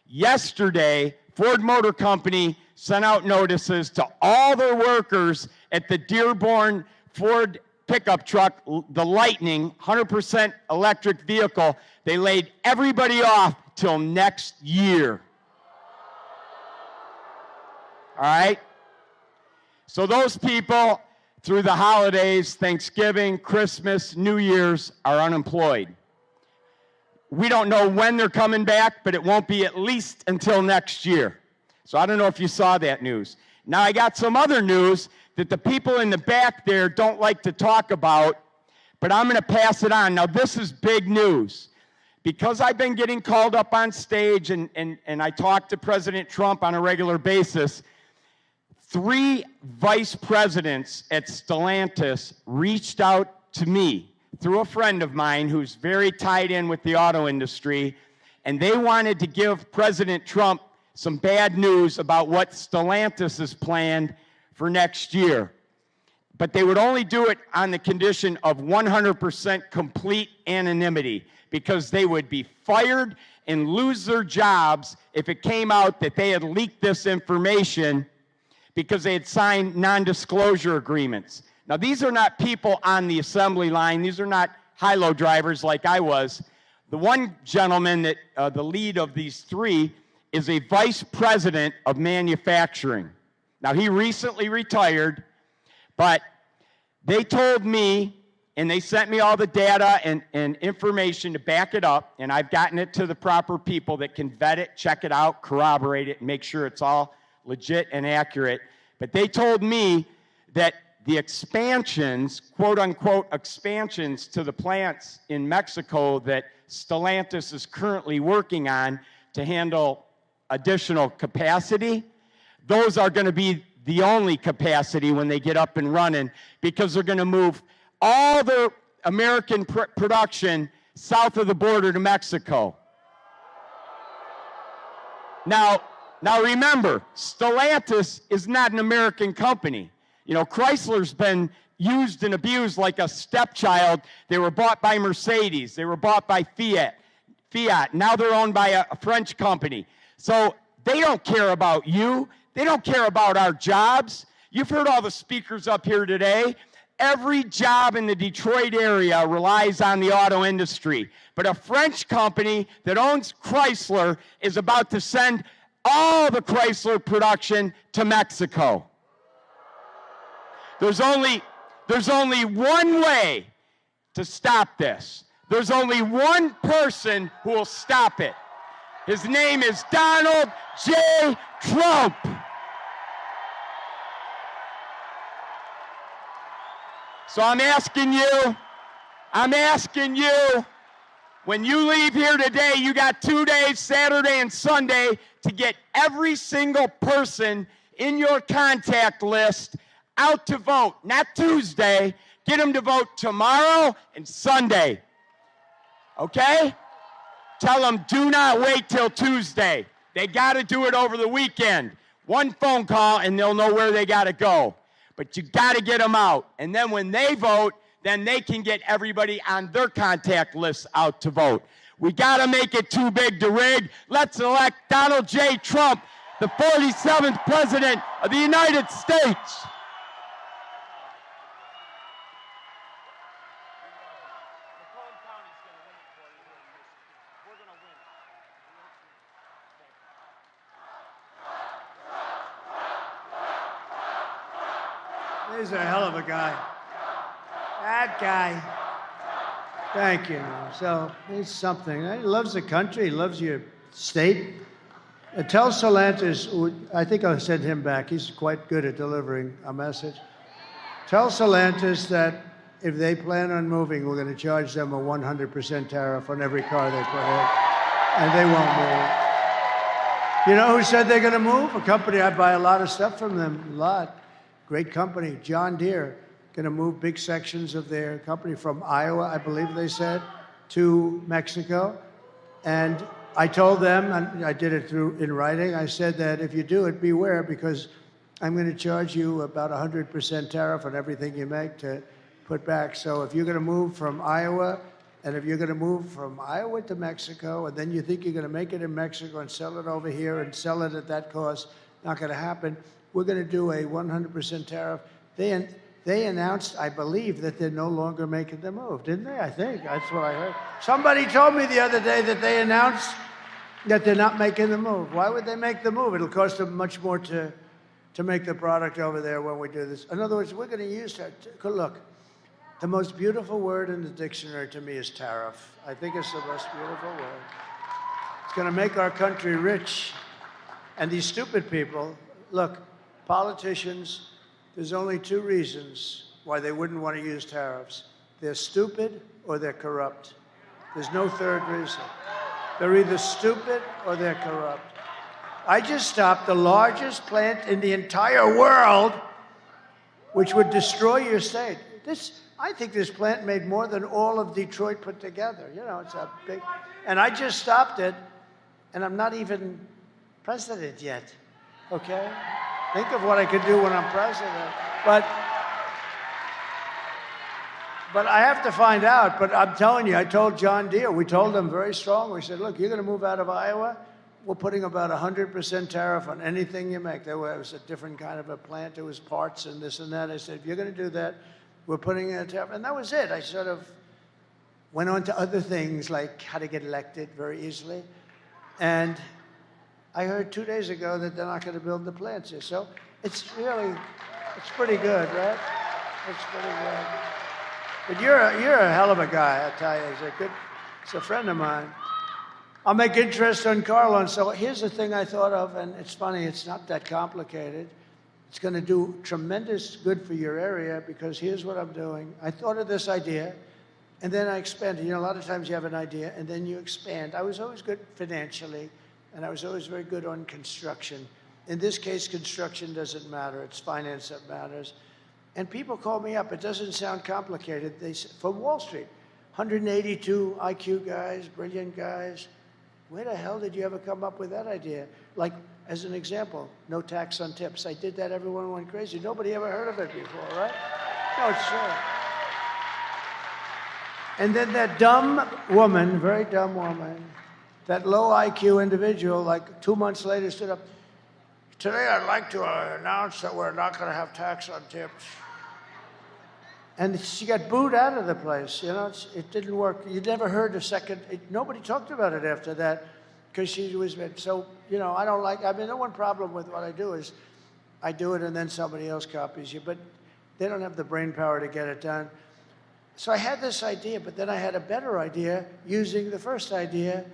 Speaker 3: Yesterday, Ford Motor Company sent out notices to all their workers at the Dearborn Ford pickup truck, the Lightning, 100% electric vehicle. They laid everybody off till next year. All right? So those people, through the holidays, Thanksgiving, Christmas, New Year's, are unemployed. We don't know when they're coming back, but it won't be at least until next year. So I don't know if you saw that news. Now I got some other news that the people in the back there don't like to talk about, but I'm going to pass it on. Now this is big news. Because I've been getting called up on stage and I talk to President Trump on a regular basis, 3 vice presidents at Stellantis reached out to me through a friend of mine who's very tied in with the auto industry, and they wanted to give President Trump some bad news about what Stellantis has planned for next year. But they would only do it on the condition of 100% complete anonymity, because they would be fired and lose their jobs if it came out that they had leaked this information because they had signed non-disclosure agreements. Now, these are not people on the assembly line. These are not high-low drivers like I was. The one gentleman that, the lead of these 3, is a vice president of manufacturing. Now, he recently retired, but they told me, and they sent me all the data and information to back it up, and I've gotten it to the proper people that can vet it, check it out, corroborate it, and make sure it's all legit and accurate. But they told me that the expansions, quote unquote expansions to the plants in Mexico that Stellantis is currently working on to handle additional capacity, those are going to be the only capacity when they get up and running, because they're going to move all the American production south of the border to Mexico. Now remember, Stellantis is not an American company. You know, Chrysler's been used and abused like a stepchild. They were bought by Mercedes. They were bought by Fiat. Now they're owned by a French company. So they don't care about you. They don't care about our jobs. You've heard all the speakers up here today. Every job in the Detroit area relies on the auto industry. But a French company that owns Chrysler is about to send all the Chrysler production to Mexico. There's only one way to stop this. There's only one person who will stop it. His name is Donald J. Trump. So I'm asking you, when you leave here today, you got 2 days, Saturday and Sunday, to get every single person in your contact list out to vote. Not Tuesday. Get them to vote tomorrow and Sunday. Okay? Tell them, do not wait till Tuesday. They got to do it over the weekend. One phone call and they'll know where they got to go. But you got to get them out. And then when they vote, then they can get everybody on their contact list out to vote. We got to make it too big to rig. Let's elect Donald J. Trump, the 47th President of the United States.
Speaker 1: He's a hell of a guy. That guy. Thank you. So he's something. He loves the country. He loves your state. Tell Stellantis, I think I'll send him back. He's quite good at delivering a message. Tell Stellantis that if they plan on moving, we're going to charge them a 100% tariff on every car they put in, and they won't move. You know who said they're going to move? A company I buy a lot of stuff from them, a lot. Great company, John Deere, going to move big sections of their company from Iowa, I believe they said, to Mexico. And I told them, and I did it in writing, I said that if you do it, beware, because I'm going to charge you about 100% tariff on everything you make to put back. So if you're going to move from Iowa, and if you're going to move from Iowa to Mexico, and then you think you're going to make it in Mexico and sell it over here and sell it at that cost, not going to happen. We're going to do a 100% tariff. They announced, I believe, that they're no longer making the move, didn't they? I think that's what I heard. Somebody told me the other day that they announced that they're not making the move. Why would they make the move? It'll cost them much more to make the product over there when we do this. In other words, we're going to use that. Look, the most beautiful word in the dictionary to me is tariff. I think it's the most beautiful word. It's going to make our country rich. And these stupid people, look, politicians, there's only two reasons why they wouldn't want to use tariffs. They're stupid or they're corrupt. There's no third reason. They're either stupid or they're corrupt. I just stopped the largest plant in the entire world, which would destroy your state. I think this plant made more than all of Detroit put together. You know, it's a big, and I just stopped it, and I'm not even president yet, okay? Think of what I could do when I'm president. But I have to find out. But I'm telling you, I told John Deere, we told them very strong. We said, look, you're going to move out of Iowa. We're putting about 100% tariff on anything you make. It was a different kind of a plant. There was parts and this and that. I said, if you're going to do that, we're putting in a tariff. And that was it. I sort of went on to other things, like how to get elected very easily. And I heard 2 days ago that they're not going to build the plants here. So it's pretty good, right? It's pretty good. But you're a hell of a guy, I tell you. He's a friend of mine. I'll make interest on car loans. So here's the thing I thought of, and it's funny, it's not that complicated. It's going to do tremendous good for your area because here's what I'm doing. I thought of this idea, and then I expanded. You know, a lot of times you have an idea, and then you expand. I was always good financially, and I was always very good on construction. In this case, construction doesn't matter. It's finance that matters. And people call me up. It doesn't sound complicated. They say, from Wall Street, 182 IQ guys, brilliant guys. Where the hell did you ever come up with that idea? Like, as an example, no tax on tips. I did that, everyone went crazy. Nobody ever heard of it before, right? No, it's true. And then that dumb woman, very dumb woman, that low IQ individual, like 2 months later stood up, today I'd like to announce that we're not going to have tax on tips. And she got booed out of the place. You know, it didn't work. You never heard a second. Nobody talked about it after that because she was, so, you know, I mean, the one problem with what I do is I do it and then somebody else copies you, but they don't have the brain power to get it done. So I had this idea, but then I had a better idea using the first idea,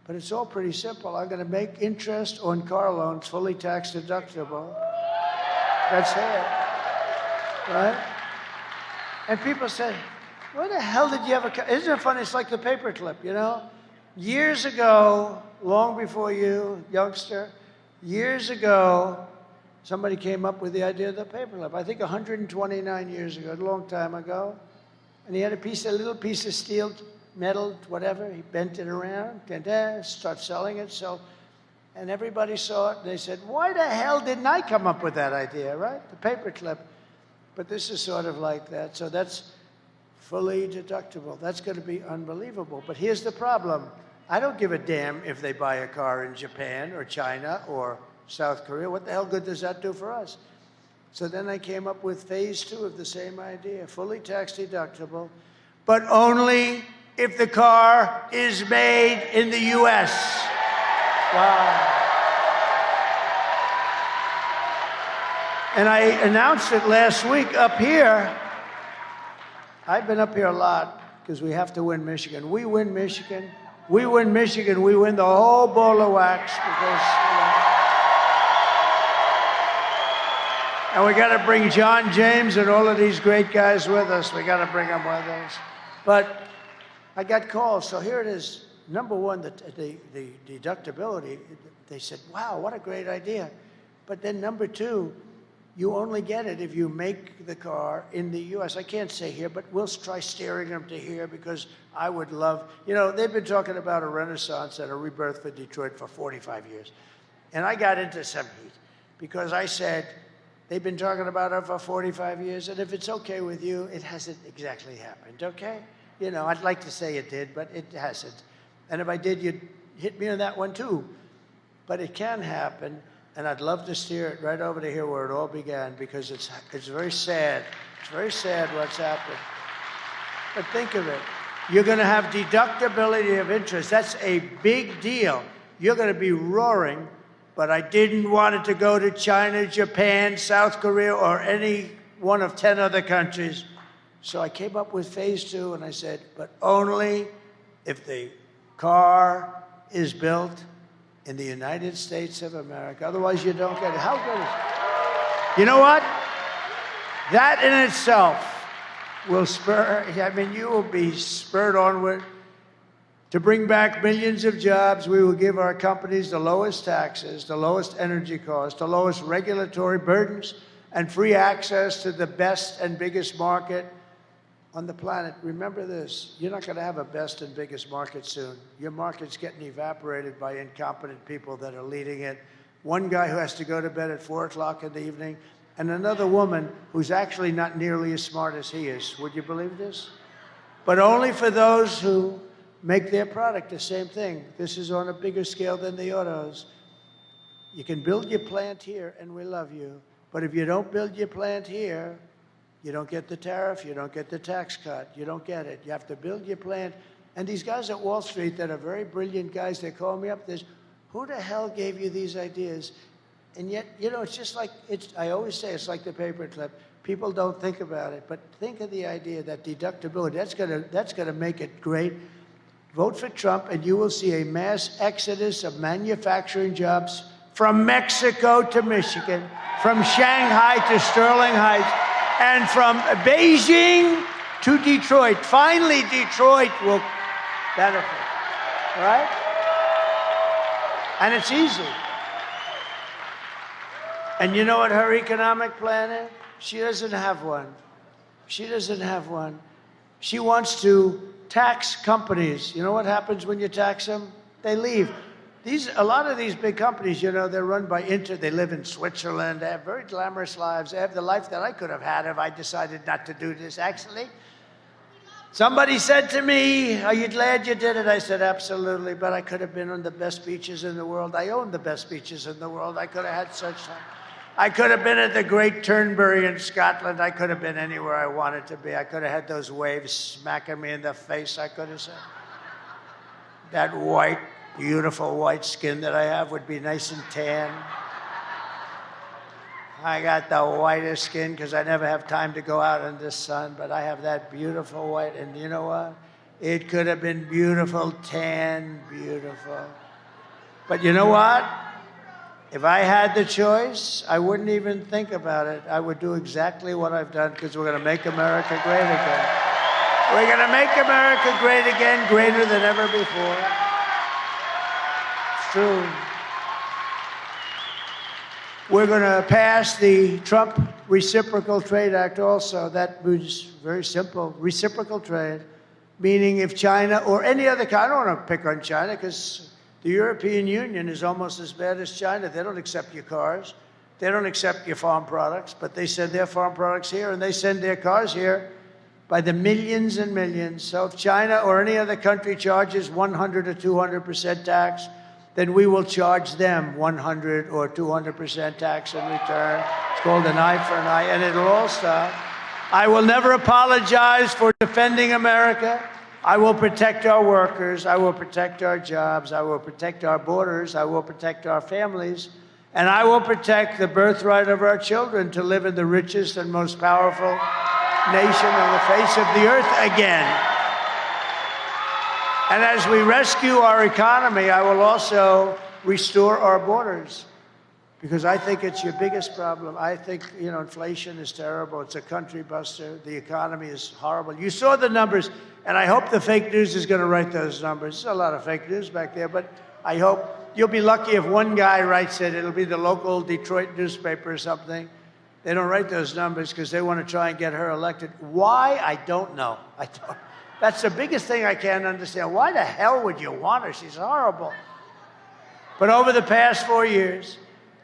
Speaker 1: but it's all pretty simple. I'm going to make interest on car loans fully tax deductible. That's it, right? And people say, where the hell did you ever come? Isn't it funny? It's like the paperclip, you know? Years ago, long before you, youngster, years ago, somebody came up with the idea of the paperclip. I think 129 years ago, a long time ago. And he had a little piece of steel, metal, whatever. He bent it around, start selling it. And everybody saw it, and they said, why the hell didn't I come up with that idea, right? The paperclip. But this is sort of like that. So that's fully deductible. That's going to be unbelievable. But here's the problem. I don't give a damn if they buy a car in Japan or China or South Korea. What the hell good does that do for us? So then I came up with phase 2 of the same idea, fully tax deductible, but only if the car is made in the U.S. Wow. And I announced it last week up here. I've been up here a lot because we have to win Michigan. We win Michigan. We win Michigan. We win the whole ball of wax because, you know. And we got to bring John James and all of these great guys with us. We got to bring them with us. But I got calls. So here it is. Number one, the deductibility. They said, wow, what a great idea. But then number two, you only get it if you make the car in the U.S. I can't say here, but we'll try steering them to here because I would love, you know, they've been talking about a renaissance and a rebirth for Detroit for 45 years. And I got into some heat because I said, they've been talking about it for 45 years, and if it's okay with you, it hasn't exactly happened, okay? You know, I'd like to say it did, but it hasn't. And if I did, you'd hit me on that one too. But it can happen. And I'd love to steer it right over to here where it all began because it's very sad. It's very sad what's happened. But think of it. You're going to have deductibility of interest. That's a big deal. You're going to be roaring, but I didn't want it to go to China, Japan, South Korea, or any one of 10 other countries. So I came up with phase 2, and I said, but only if the car is built in the United States of America. Otherwise, you don't get it. How good is it? You know what? That in itself will spur, I mean, you will be spurred onward to bring back millions of jobs. We will give our companies the lowest taxes, the lowest energy costs, the lowest regulatory burdens, and free access to the best and biggest market on the planet. Remember this, you're not going to have a best and biggest market soon. Your market's getting evaporated by incompetent people that are leading it. One guy who has to go to bed at 4 o'clock in the evening, and another woman who's actually not nearly as smart as he is. Would you believe this? But only for those who make their product the same thing. This is on a bigger scale than the autos. You can build your plant here, and we love you. But if you don't build your plant here, you don't get the tariff, you don't get the tax cut, you don't get it. You have to build your plant. And these guys at Wall Street that are very brilliant guys, they call me up, there's, who the hell gave you these ideas? And yet, you know, it's just like, I always say it's like the paperclip. People don't think about it, but think of the idea that deductibility, that's gonna make it great. Vote for Trump and you will see a mass exodus of manufacturing jobs from Mexico to Michigan, from Shanghai to Sterling Heights, and from Beijing to Detroit. Finally, Detroit will benefit, right? And it's easy. And you know what her economic plan is? She doesn't have one. She doesn't have one. She wants to tax companies. You know what happens when you tax them? They leave. A lot of these big companies, you know, they're run by they live in Switzerland. They have very glamorous lives. They have the life that I could have had if I decided not to do this, actually. Somebody said to me, "Are you glad you did it?" I said, "Absolutely, but I could have been on the best beaches in the world. I own the best beaches in the world. I could have had such time. I could have been at the Great Turnberry in Scotland. I could have been anywhere I wanted to be. I could have had those waves smacking me in the face. I could have said, that white, beautiful white skin that I have would be nice and tan. I got the whitest skin because I never have time to go out in the sun, but I have that beautiful white. And you know what? It could have been beautiful, tan, beautiful. But you know what? If I had the choice, I wouldn't even think about it. I would do exactly what I've done because we're going to make America great again. We're going to make America great again, greater than ever before. It's true. We're going to pass the Trump Reciprocal Trade Act also. That was very simple. Reciprocal trade, meaning if China or any other country, I don't want to pick on China because the European Union is almost as bad as China. They don't accept your cars. They don't accept your farm products, but they send their farm products here, and they send their cars here by the millions and millions. So if China or any other country charges 100 or 200% tax, then we will charge them 100 or 200% tax in return. It's called an eye for an eye, and it'll all stop. I will never apologize for defending America. I will protect our workers. I will protect our jobs. I will protect our borders. I will protect our families. And I will protect the birthright of our children to live in the richest and most powerful nation on the face of the earth again. And as we rescue our economy, I will also restore our borders, because I think it's your biggest problem. I think, you know, inflation is terrible. It's a country buster. The economy is horrible. You saw the numbers, and I hope the fake news is going to write those numbers. There's a lot of fake news back there, but I hope you'll be lucky if one guy writes it. It'll be the local Detroit newspaper or something. They don't write those numbers because they want to try and get her elected. Why? I don't know. That's the biggest thing I can't understand. Why the hell would you want her? She's horrible. But over the past 4 years,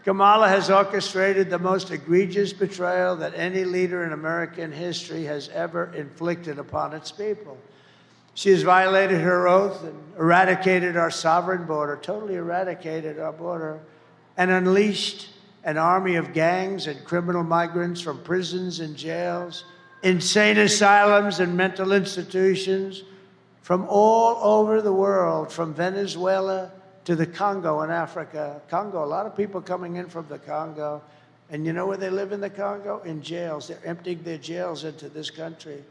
Speaker 1: Kamala has orchestrated the most egregious betrayal that any leader in American history has ever inflicted upon its people. She has violated her oath and eradicated our sovereign border, totally eradicated our border, and unleashed an army of gangs and criminal migrants from prisons and jails, insane asylums and mental institutions from all over the world, from Venezuela to the Congo in Africa. Congo, a lot of people coming in from the Congo. And you know where they live in the Congo? In jails. They're emptying their jails into this country.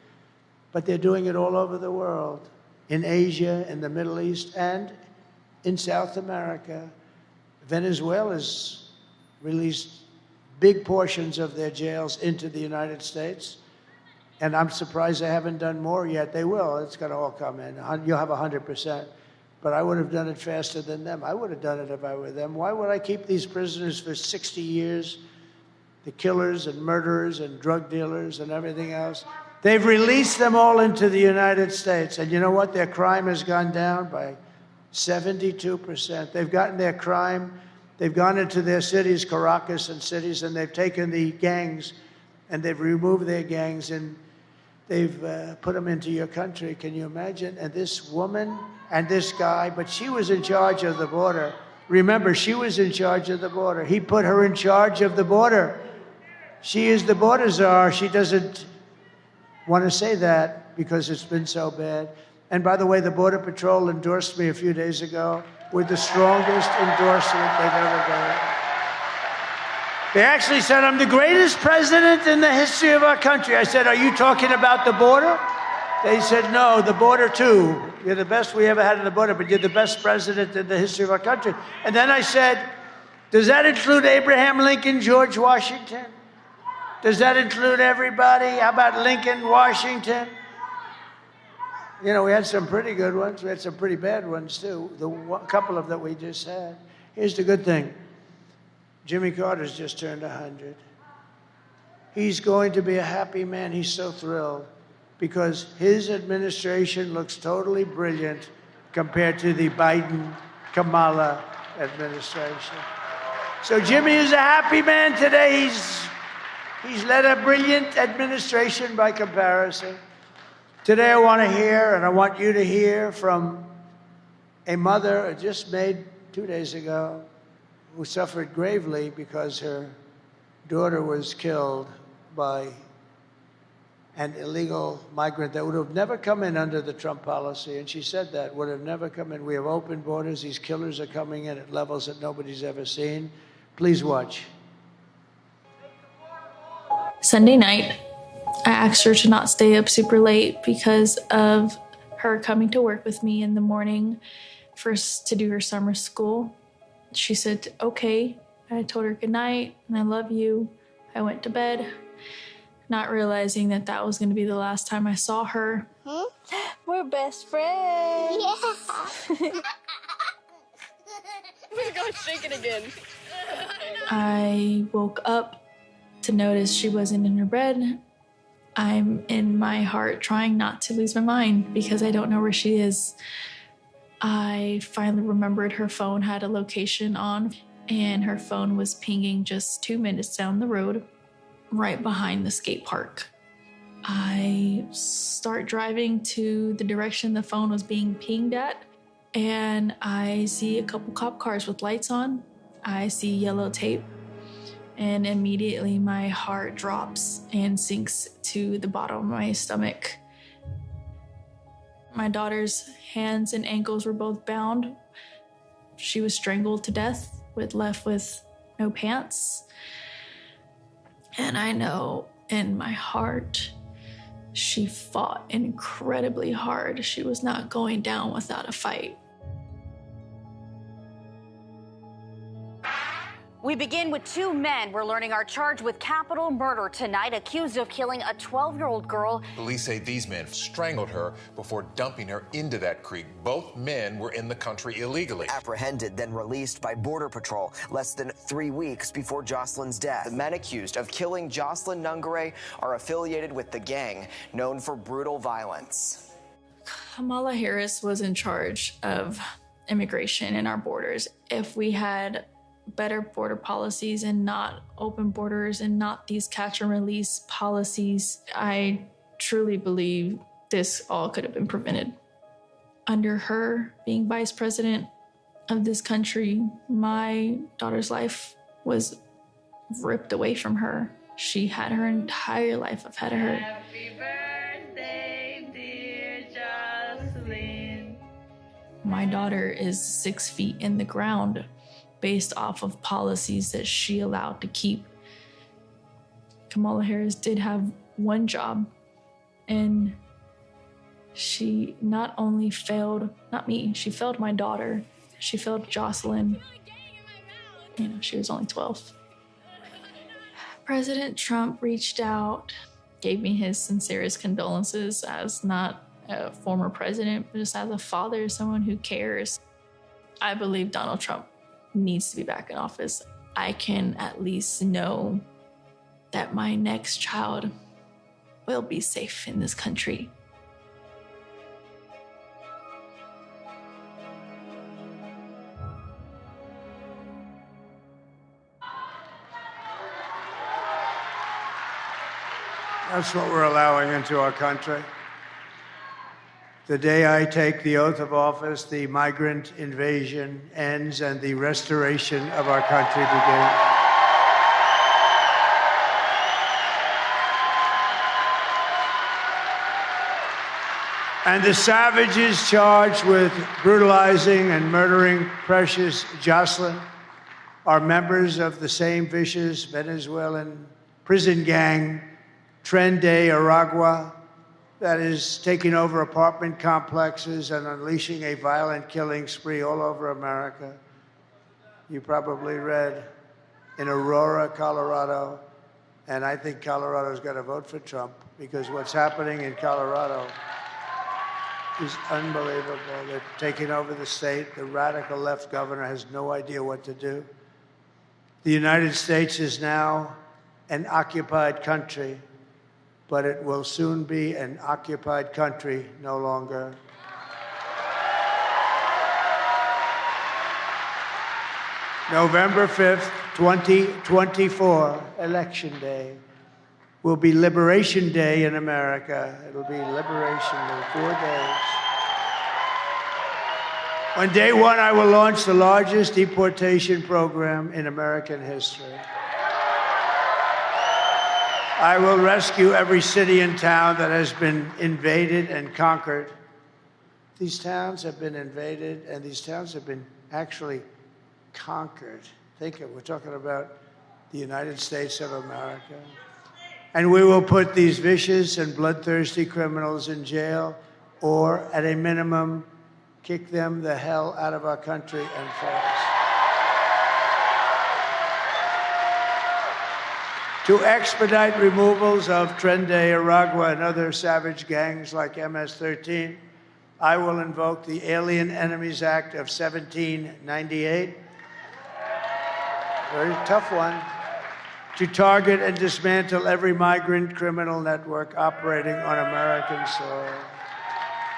Speaker 1: But they're doing it all over the world, in Asia, in the Middle East, and in South America. Venezuela's released big portions of their jails into the United States. And I'm surprised they haven't done more yet. They will. It's going to all come in. You'll have 100%. But I would have done it faster than them. I would have done it if I were them. Why would I keep these prisoners for 60 years? The killers and murderers and drug dealers and everything else. They've released them all into the United States. And you know what? Their crime has gone down by 72%. They've gotten their crime. They've gone into their cities, Caracas and cities, and they've taken the gangs and they've removed their gangs and they've put them into your country. Can you imagine? And this woman and this guy, but she was in charge of the border. Remember, she was in charge of the border. He put her in charge of the border. She is the border czar. She doesn't want to say that because it's been so bad. And by the way, the Border Patrol endorsed me a few days ago with the strongest endorsement they've ever done. They actually said, I'm the greatest president in the history of our country. I said, are you talking about the border? They said, no, the border too. You're the best we ever had in the border, but you're the best president in the history of our country. And then I said, Does that include Abraham Lincoln, George Washington? Does that include everybody? How about Lincoln, Washington? You know, we had some pretty good ones. We had some pretty bad ones, too. A couple of that we just had. Here's the good thing. Jimmy Carter's just turned 100. He's going to be a happy man. He's so thrilled because his administration looks totally brilliant compared to the Biden-Kamala administration. So Jimmy is a happy man today. He's led a brilliant administration by comparison. Today I want to hear, and I want you to hear from a mother just made 2 days ago who suffered gravely because her daughter was killed by an illegal migrant that would have never come in under the Trump policy. And she said that, would have never come in. We have open borders. These killers are coming in at levels that nobody's ever seen. Please watch.
Speaker 4: Sunday night, I asked her to not stay up super late because of her coming to work with me in the morning to do her summer school. She said, okay. I told her good night and I love you. I went to bed, not realizing that that was going to be the last time I saw her.
Speaker 5: We're best friends. Yeah.
Speaker 6: We're going shaking again.
Speaker 4: I woke up to notice she wasn't in her bed. I'm in my heart trying not to lose my mind because I don't know where she is. I finally remembered her phone had a location on, and her phone was pinging just 2 minutes down the road, right behind the skate park. I start driving to the direction the phone was being pinged at, and I see a couple cop cars with lights on. I see yellow tape, and immediately my heart drops and sinks to the bottom of my stomach. My daughter's hands and ankles were both bound. She was strangled to death, left with no pants. And I know in my heart, she fought incredibly hard. She was not going down without a fight.
Speaker 7: We begin with 2 men we're learning are charged with capital murder tonight, accused of killing a 12-year-old girl.
Speaker 8: Police say these men strangled her before dumping her into that creek. Both men were in the country illegally.
Speaker 9: Apprehended, then released by Border Patrol less than 3 weeks before Jocelyn's death. The men accused of killing Jocelyn Nungare are affiliated with the gang known for brutal violence.
Speaker 4: Kamala Harris was in charge of immigration in our borders. If we had better border policies and not open borders and not these catch and release policies, I truly believe this all could have been prevented. Under her being vice president of this country, my daughter's life was ripped away from her. She had her entire life ahead of her.
Speaker 10: Happy birthday, dear Jocelyn.
Speaker 4: My daughter is 6 feet in the ground based off of policies that she allowed to keep. Kamala Harris did have one job, and she not only failed, not me, she failed my daughter. She failed Jocelyn. You know, she was only 12. President Trump reached out, gave me his sincerest condolences as not a former president, but just as a father, someone who cares. I believe Donald Trump needs to be back in office. I can at least know that my next child will be safe in this country.
Speaker 1: That's what we're allowing into our country. The day I take the oath of office, the migrant invasion ends and the restoration of our country begins. And the savages charged with brutalizing and murdering precious Jocelyn are members of the same vicious Venezuelan prison gang, Tren de Aragua, that is taking over apartment complexes and unleashing a violent killing spree all over America. you probably read, in Aurora, Colorado, and I think Colorado's got to vote for Trump because what's happening in Colorado is unbelievable. They're taking over the state. The radical left governor has no idea what to do. The United States is now an occupied country, but it will soon be an occupied country no longer. November 5th, 2024, Election Day, will be Liberation Day in America. It'll be Liberation Day, 4 days. On day one, I will launch the largest deportation program in American history. I will rescue every city and town that has been invaded and conquered. These towns have been invaded, and these towns have been actually conquered. Think of it, we're talking about the United States of America. And we will put these vicious and bloodthirsty criminals in jail, or at a minimum, kick them the hell out of our country and fast. To expedite removals of Trende, Aragua, and other savage gangs like MS-13, I will invoke the Alien Enemies Act of 1798, very tough one, to target and dismantle every migrant criminal network operating on American soil.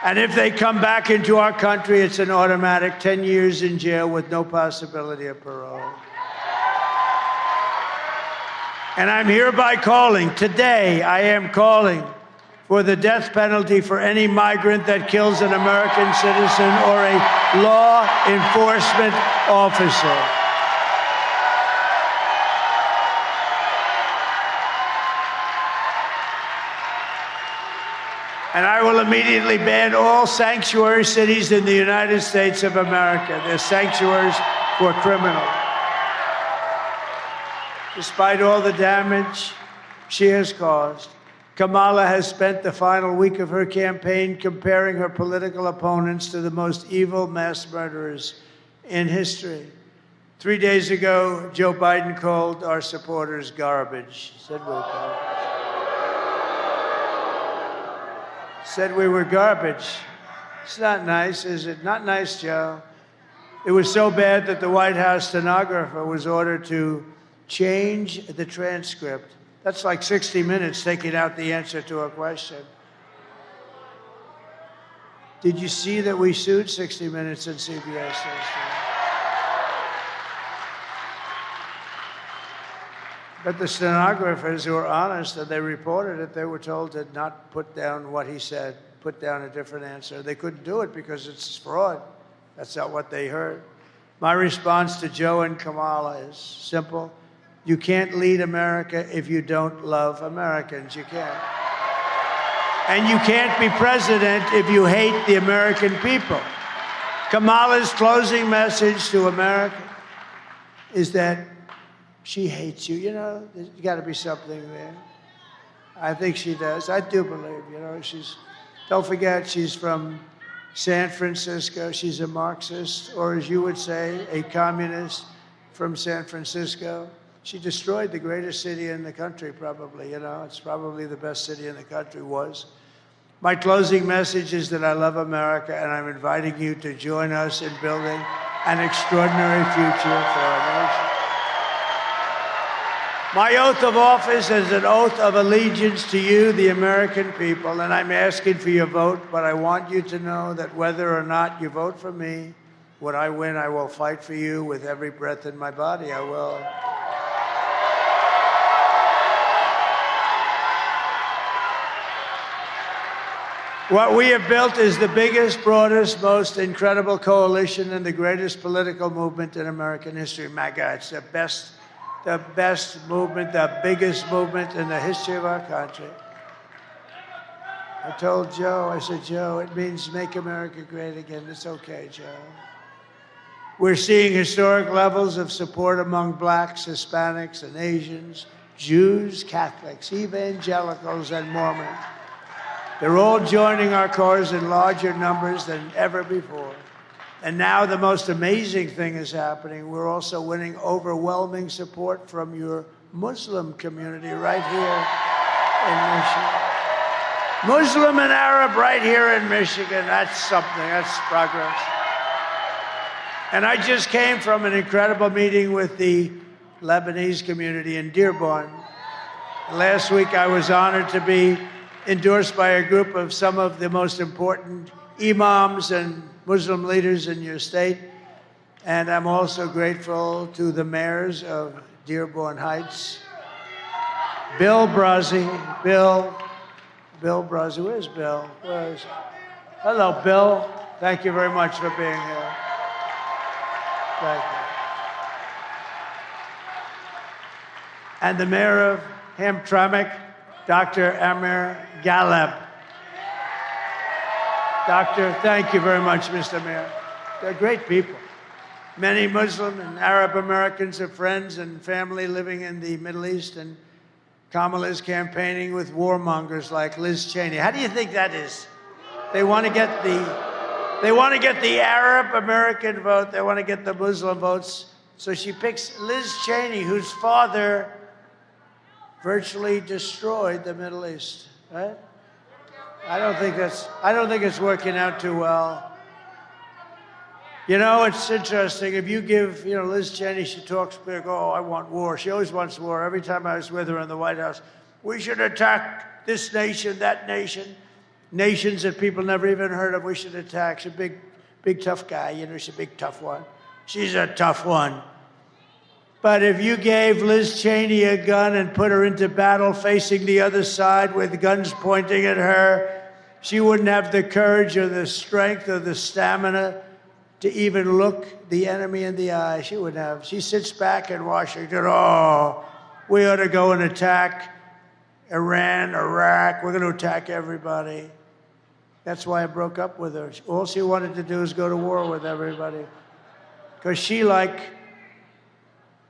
Speaker 1: And if they come back into our country, it's an automatic 10 years in jail with no possibility of parole. And I'm hereby calling, today I am calling for the death penalty for any migrant that kills an American citizen or a law enforcement officer. And I will immediately ban all sanctuary cities in the United States of America. They're sanctuaries for criminals. Despite all the damage she has caused, Kamala has spent the final week of her campaign comparing her political opponents to the most evil mass murderers in history. 3 days ago, Joe Biden called our supporters garbage. He said we're garbage. Said we were garbage. It's not nice, is it? Not nice, Joe. It was so bad that the White House stenographer was ordered to change the transcript. That's like 60 Minutes taking out the answer to a question. Did you see that we sued 60 Minutes and CBS? But the stenographers who were honest and they reported it, they were told to not put down what he said, put down a different answer. They couldn't do it because it's fraud. That's not what they heard. My response to Joe and Kamala is simple. You can't lead America if you don't love Americans. You can't. And you can't be president if you hate the American people. Kamala's closing message to America is that she hates you. You know, there's got to be something there. I think she does. I do believe, you know, don't forget, she's from San Francisco. She's a Marxist, or as you would say, a communist from San Francisco. She destroyed the greatest city in the country, probably, you know. It's probably the best city in the country was. My closing message is that I love America, and I'm inviting you to join us in building an extraordinary future for our nation. My oath of office is an oath of allegiance to you, the American people, and I'm asking for your vote, but I want you to know that whether or not you vote for me, when I win, I will fight for you with every breath in my body. I will. What we have built is the biggest, broadest, most incredible coalition and the greatest political movement in American history, MAGA. It's the best movement, the biggest movement in the history of our country. I told Joe, I said, Joe, it means make America great again. It's okay, Joe. We're seeing historic levels of support among blacks, Hispanics, and Asians, Jews, Catholics, evangelicals, and Mormons. They're all joining our cause in larger numbers than ever before. And now the most amazing thing is happening. We're also winning overwhelming support from your Muslim community right here in Michigan. Muslim and Arab right here in Michigan. That's something. That's progress. And I just came from an incredible meeting with the Lebanese community in Dearborn. Last week, I was honored to be endorsed by a group of some of the most important imams and Muslim leaders in your state. And I'm also grateful to the mayors of Dearborn Heights. Bill Brazzi, Bill Brazzi, where's Bill? Hello, Bill. Thank you very much for being here. Thank you. And the mayor of Hamtramck, Dr. Amir Galeb. Doctor, thank you very much, Mr. Mayor. They're great people. Many Muslim and Arab Americans are friends and family living in the Middle East, and Kamala is campaigning with warmongers like Liz Cheney. How do you think that is? They want to get the Arab American vote. They want to get the Muslim votes. So she picks Liz Cheney, whose father virtually destroyed the Middle East, right? I don't think it's working out too well. You know, it's interesting. If you give, Liz Cheney, she talks big, oh, I want war. She always wants war. Every time I was with her in the White House, we should attack this nation, that nation, nations that people never even heard of, we should attack. She's a big tough guy, she's a big tough one. She's a tough one. But if you gave Liz Cheney a gun and put her into battle facing the other side with guns pointing at her, she wouldn't have the courage or the strength or the stamina to even look the enemy in the eye. She wouldn't have. She sits back in Washington, oh, we ought to go and attack Iran, Iraq. We're going to attack everybody. That's why I broke up with her. All she wanted to do is go to war with everybody. Because she, like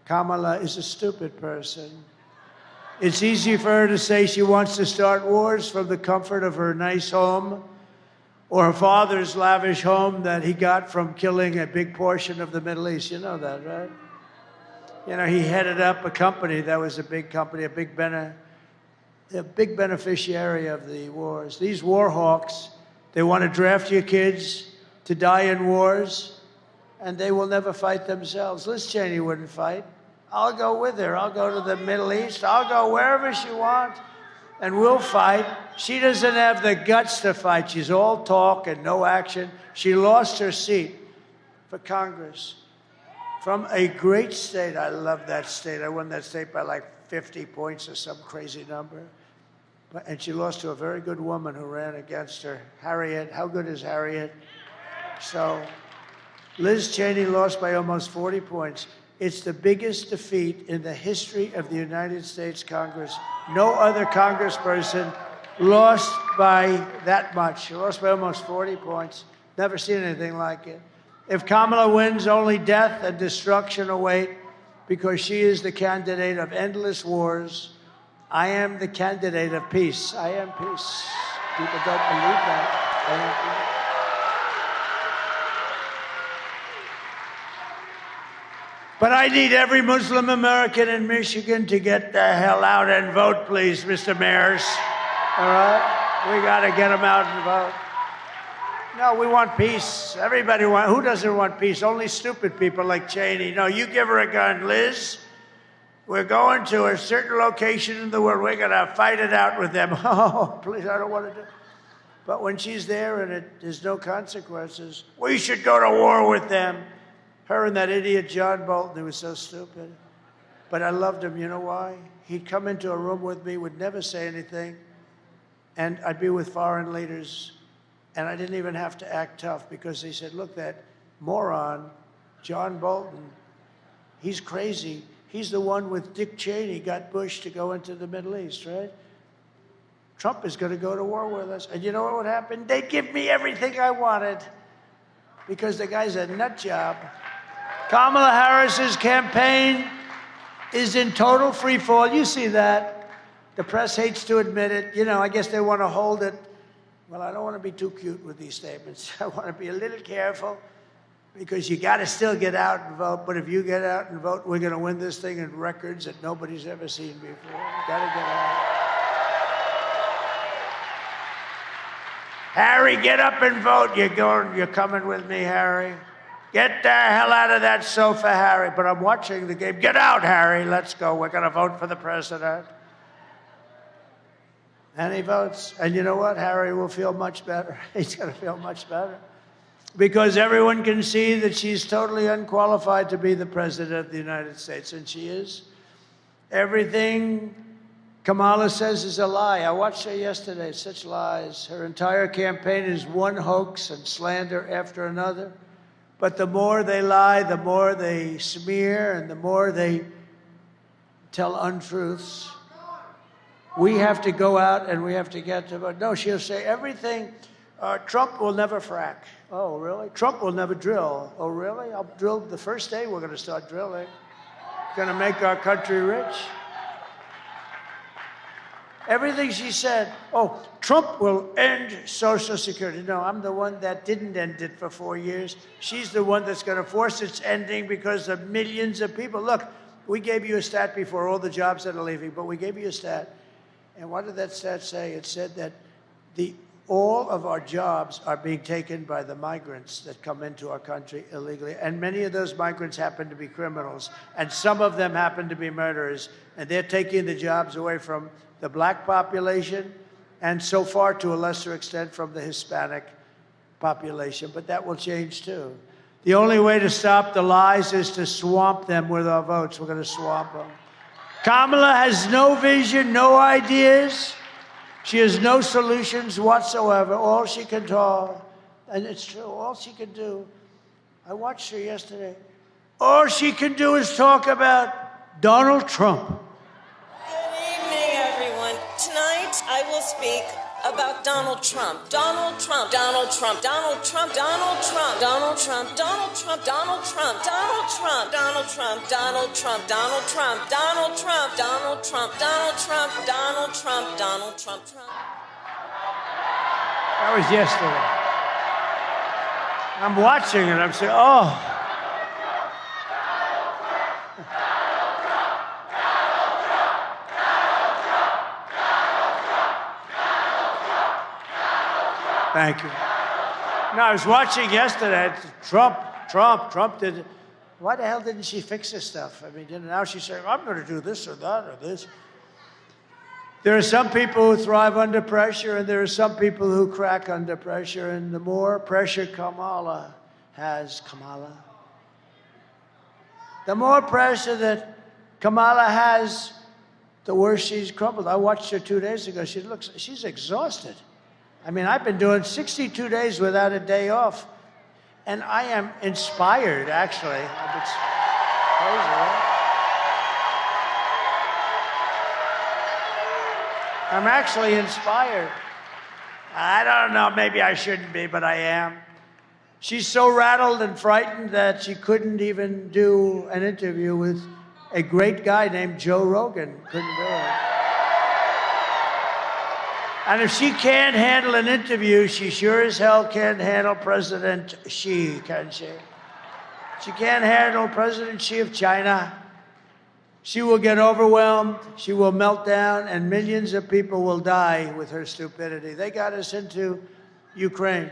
Speaker 1: Kamala, is a stupid person. It's easy for her to say she wants to start wars from the comfort of her nice home or her father's lavish home that he got from killing a big portion of the Middle East. You know that, right? He headed up a company that was a big company, a big beneficiary of the wars. These war hawks, they want to draft your kids to die in wars, and they will never fight themselves. Liz Cheney wouldn't fight. I'll go with her. I'll go to the Middle East. I'll go wherever she wants, and we'll fight. She doesn't have the guts to fight. She's all talk and no action. She lost her seat for Congress from a great state. I love that state. I won that state by like 50 points or some crazy number. And she lost to a very good woman who ran against her, Harriet. How good is Harriet? So Liz Cheney lost by almost 40 points. It's the biggest defeat in the history of the United States Congress. No other congressperson lost by that much. She lost by almost 40 points. Never seen anything like it. If Kamala wins, only death and destruction await because she is the candidate of endless wars. I am the candidate of peace. I am peace. People don't believe that. I am peace. But I need every Muslim American in Michigan to get the hell out and vote, please, Mr. Mayors. All right? We got to get them out and vote. No, we want peace. Everybody wants. Who doesn't want peace? Only stupid people like Cheney. No, you give her a gun, Liz. We're going to a certain location in the world. We're going to fight it out with them. Oh, please, I don't want to do it. But when she's there and there's no consequences, we should go to war with them. Her and that idiot John Bolton, who was so stupid. But I loved him. You know why? He'd come into a room with me, would never say anything, and I'd be with foreign leaders, and I didn't even have to act tough because they said, look, that moron, John Bolton, he's crazy. He's the one with Dick Cheney got Bush to go into the Middle East, right? Trump is going to go to war with us. And you know what would happen? They'd give me everything I wanted because the guy's a nut job. Kamala Harris's campaign is in total free fall. You see that. The press hates to admit it. I guess they want to hold it. Well, I don't want to be too cute with these statements. I want to be a little careful. because you got to still get out and vote. But if you get out and vote, we're going to win this thing in records that nobody's ever seen before. You got to get out. Harry, get up and vote. You're coming with me, Harry. Get the hell out of that sofa, Harry. But I'm watching the game. Get out, Harry. Let's go. We're going to vote for the president. And he votes. And you know what? Harry will feel much better. He's going to feel much better. Because everyone can see that she's totally unqualified to be the president of the United States. And she is. Everything Kamala says is a lie. I watched her yesterday. Such lies. Her entire campaign is one hoax and slander after another. But the more they lie, the more they smear, and the more they tell untruths. We have to go out and we have to get to vote. No, she'll say everything. Trump will never frack. Oh, really? Trump will never drill. Oh, really? I'll drill the first day we're going to start drilling. Going to make our country rich. Everything she said, oh, Trump will end Social Security. No, I'm the one that didn't end it for 4 years. She's the one that's going to force its ending because of millions of people. Look, we gave you a stat before, all the jobs that are leaving, but we gave you a stat. And what did that stat say? It said that all of our jobs are being taken by the migrants that come into our country illegally. And many of those migrants happen to be criminals. And some of them happen to be murderers. And they're taking the jobs away from the black population, and so far, to a lesser extent, from the Hispanic population. But that will change, too. The only way to stop the lies is to swamp them with our votes. We're going to swamp them. Kamala has no vision, no ideas. She has no solutions whatsoever. All she can talk, and it's true, all she can do. I watched her yesterday. All she can do is talk about Donald Trump.
Speaker 6: Tonight, I will speak about Donald Trump. Donald Trump. Donald Trump. Donald Trump. Donald Trump. Donald Trump. Donald Trump. Donald Trump. Donald Trump. Donald Trump. Donald Trump. Donald Trump. Donald Trump. Donald Trump. Donald Trump. Donald Trump. Donald Trump.
Speaker 1: That was yesterday. I'm watching it. I'm saying, oh. Thank you. No, I was watching yesterday. Trump did. Why the hell didn't she fix this stuff? I mean, now she's saying, I'm going to do this or that or this. There are some people who thrive under pressure, and there are some people who crack under pressure. And the more pressure Kamala has, the more pressure that Kamala has, the worse she's crumbled. I watched her 2 days ago. She's exhausted. I mean, I've been doing 62 days without a day off, and I am inspired, actually. It's crazy, right? I'm actually inspired. I don't know, maybe I shouldn't be, but I am. She's so rattled and frightened that she couldn't even do an interview with a great guy named Joe Rogan. Couldn't do it. And if she can't handle an interview, she sure as hell can't handle President Xi, can she? She can't handle President Xi of China. She will get overwhelmed, she will melt down, and millions of people will die with her stupidity. They got us into Ukraine.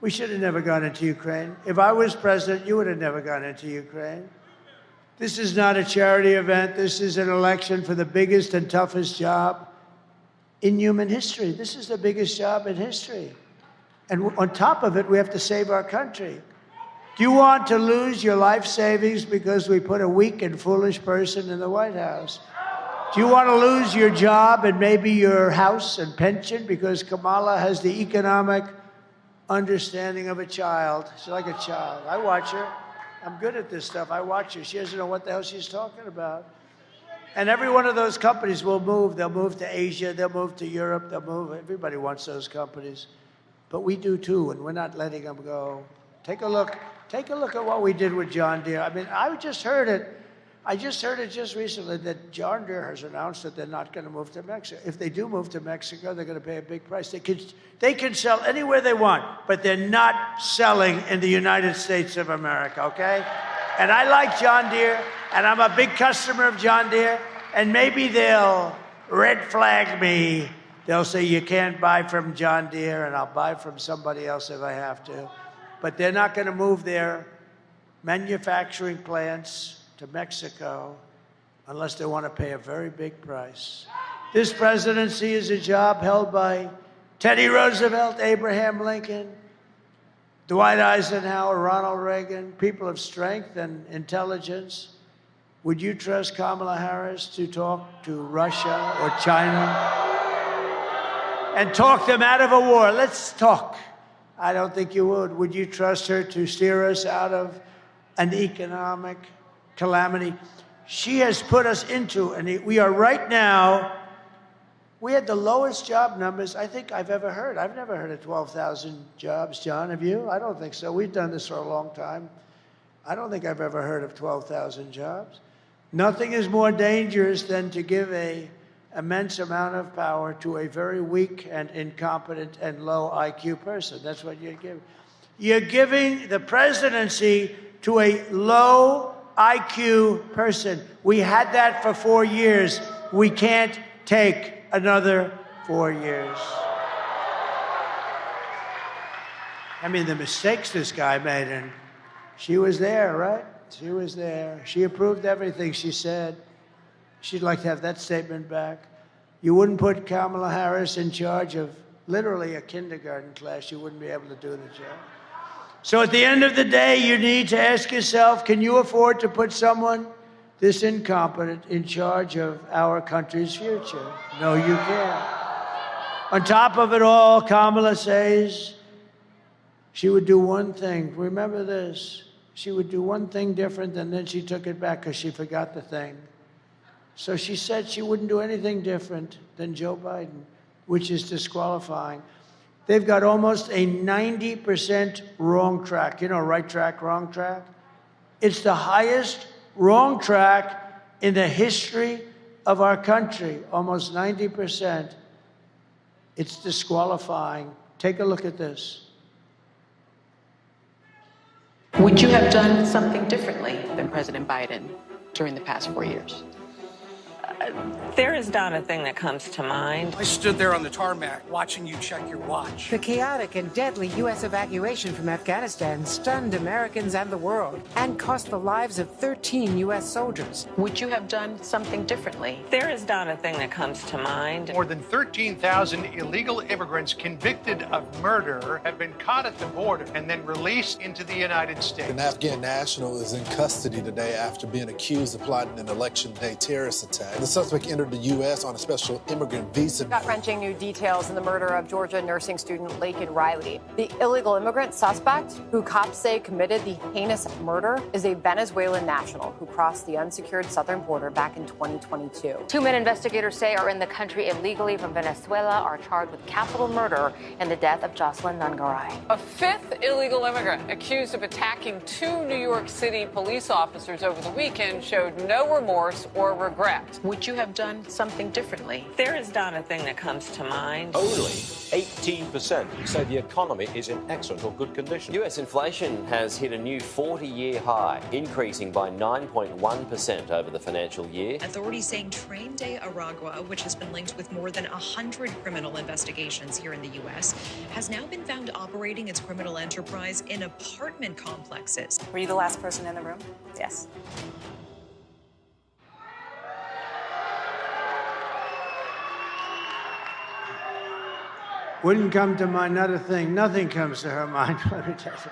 Speaker 1: We should have never gone into Ukraine. If I was president, you would have never gone into Ukraine. This is not a charity event. This is an election for the biggest and toughest job in human history. This is the biggest job in history. And on top of it, we have to save our country. Do you want to lose your life savings because we put a weak and foolish person in the White House? Do you want to lose your job and maybe your house and pension because Kamala has the economic understanding of a child? She's like a child. I watch her. I'm good at this stuff. I watch her. She doesn't know what the hell she's talking about. And every one of those companies will move. They'll move to Asia. They'll move to Europe. They'll move. Everybody wants those companies. But we do too, and we're not letting them go. Take a look. Take a look at what we did with John Deere. I mean, I just heard it I just heard it just recently that John Deere has announced that they're not going to move to Mexico. If they do move to Mexico, they're going to pay a big price. They can sell anywhere they want, but they're not selling in the United States of America, okay? And I like John Deere, and I'm a big customer of John Deere, and maybe they'll red flag me. They'll say, you can't buy from John Deere, and I'll buy from somebody else if I have to. But they're not going to move their manufacturing plants to Mexico unless they want to pay a very big price. This presidency is a job held by Teddy Roosevelt, Abraham Lincoln, Dwight Eisenhower, Ronald Reagan, people of strength and intelligence. Would you trust Kamala Harris to talk to Russia or China and talk them out of a war? Let's talk. I don't think you would. Would you trust her to steer us out of an economic calamity? She has put us into, and we are right now, we had the lowest job numbers I think I've ever heard. I've never heard of 12,000 jobs, John, have you? I don't think so. We've done this for a long time. I don't think I've ever heard of 12,000 jobs. Nothing is more dangerous than to give an immense amount of power to a very weak and incompetent and low IQ person. That's what you're giving. You're giving the presidency to a low IQ person. We had that for 4 years. We can't take another 4 years. I mean, the mistakes this guy made, and she was there, right? She was there. She approved everything she said. She'd like to have that statement back. You wouldn't put Kamala Harris in charge of literally a kindergarten class. You wouldn't be able to do the job. So at the end of the day, you need to ask yourself, can you afford to put someone this incompetent in charge of our country's future? No, you can't. On top of it all, Kamala says she would do one thing. Remember this. She would do one thing different, and then she took it back because she forgot the thing. So she said she wouldn't do anything different than Joe Biden, which is disqualifying. They've got almost a 90% wrong track. You know, right track, wrong track? It's the highest wrong track in the history of our country, almost 90%. It's disqualifying. Take a look at this.
Speaker 11: Would you have done something differently than President Biden during the past 4 years?
Speaker 12: There is not a thing that comes to mind.
Speaker 13: I stood there on the tarmac watching you check your watch.
Speaker 14: The chaotic and deadly U.S. evacuation from Afghanistan stunned Americans and the world and cost the lives of 13 U.S. soldiers.
Speaker 11: Would you have done something differently?
Speaker 12: There is not a thing that comes to mind.
Speaker 13: More than 13,000 illegal immigrants convicted of murder have been caught at the border and then released into the United States.
Speaker 15: An Afghan national is in custody today after being accused of plotting an election day terrorist attack. The suspect entered the U.S. on a special immigrant visa.
Speaker 16: Gut-wrenching new details in the murder of Georgia nursing student Laken Riley. The illegal immigrant suspect, who cops say committed the heinous murder, is a Venezuelan national who crossed the unsecured southern border back in 2022.
Speaker 7: 2 men investigators say are in the country illegally from Venezuela are charged with capital murder in the death of Jocelyn Nungaray.
Speaker 17: A fifth illegal immigrant accused of attacking 2 New York City police officers over the weekend showed no remorse or regret.
Speaker 11: Would you have done something differently?
Speaker 12: There is not a thing that comes to mind.
Speaker 18: Only 18% say the economy is in excellent or good condition. US inflation has hit a new 40-year high, increasing by 9.1% over the financial year.
Speaker 19: Authorities saying Train de Aragua, which has been linked with more than 100 criminal investigations here in the U.S., has now been found operating its criminal enterprise in apartment complexes.
Speaker 16: Were you the last person in the room? Yes.
Speaker 1: Wouldn't come to mind, not a thing. Nothing comes to her mind. Let me tell you.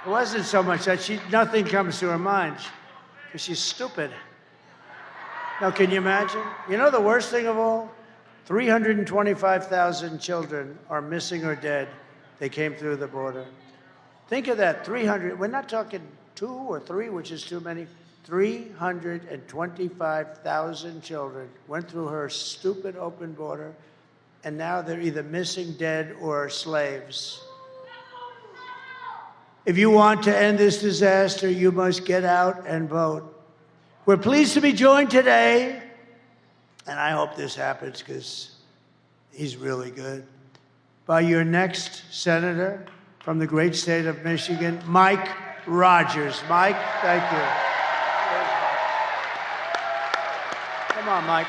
Speaker 1: It wasn't so much that nothing comes to her mind, because she's stupid. Now, can you imagine? You know the worst thing of all? 325,000 children are missing or dead. They came through the border. Think of that, 300. We're not talking 2 or 3, which is too many. 325,000 children went through her stupid open border, and now they're either missing, dead, or slaves. If you want to end this disaster, you must get out and vote. We're pleased to be joined today, and I hope this happens because he's really good, by your next senator from the great state of Michigan, Mike Rogers. Mike, thank you. Come on, Mike.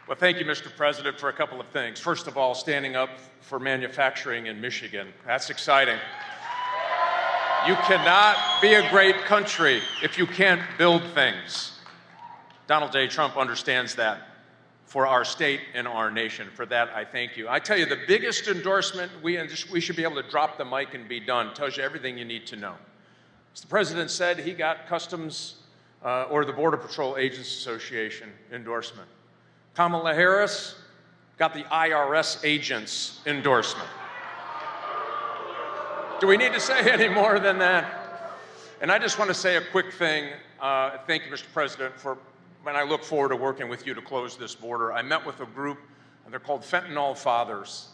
Speaker 20: Well, thank you, Mr. President, for a couple of things. First of all, standing up for manufacturing in Michigan. That's exciting. You cannot be a great country if you can't build things. Donald J. Trump understands that for our state and our nation. For that, I thank you. I tell you, the biggest endorsement, we should be able to drop the mic and be done. Tells you everything you need to know. As the president said, he got Customs or the Border Patrol Agents Association endorsement. Kamala Harris got the IRS agents endorsement. Do we need to say any more than that? And I just want to say a quick thing. Thank you, Mr. President, and I look forward to working with you to close this border. I met with a group, and they're called Fentanyl Fathers,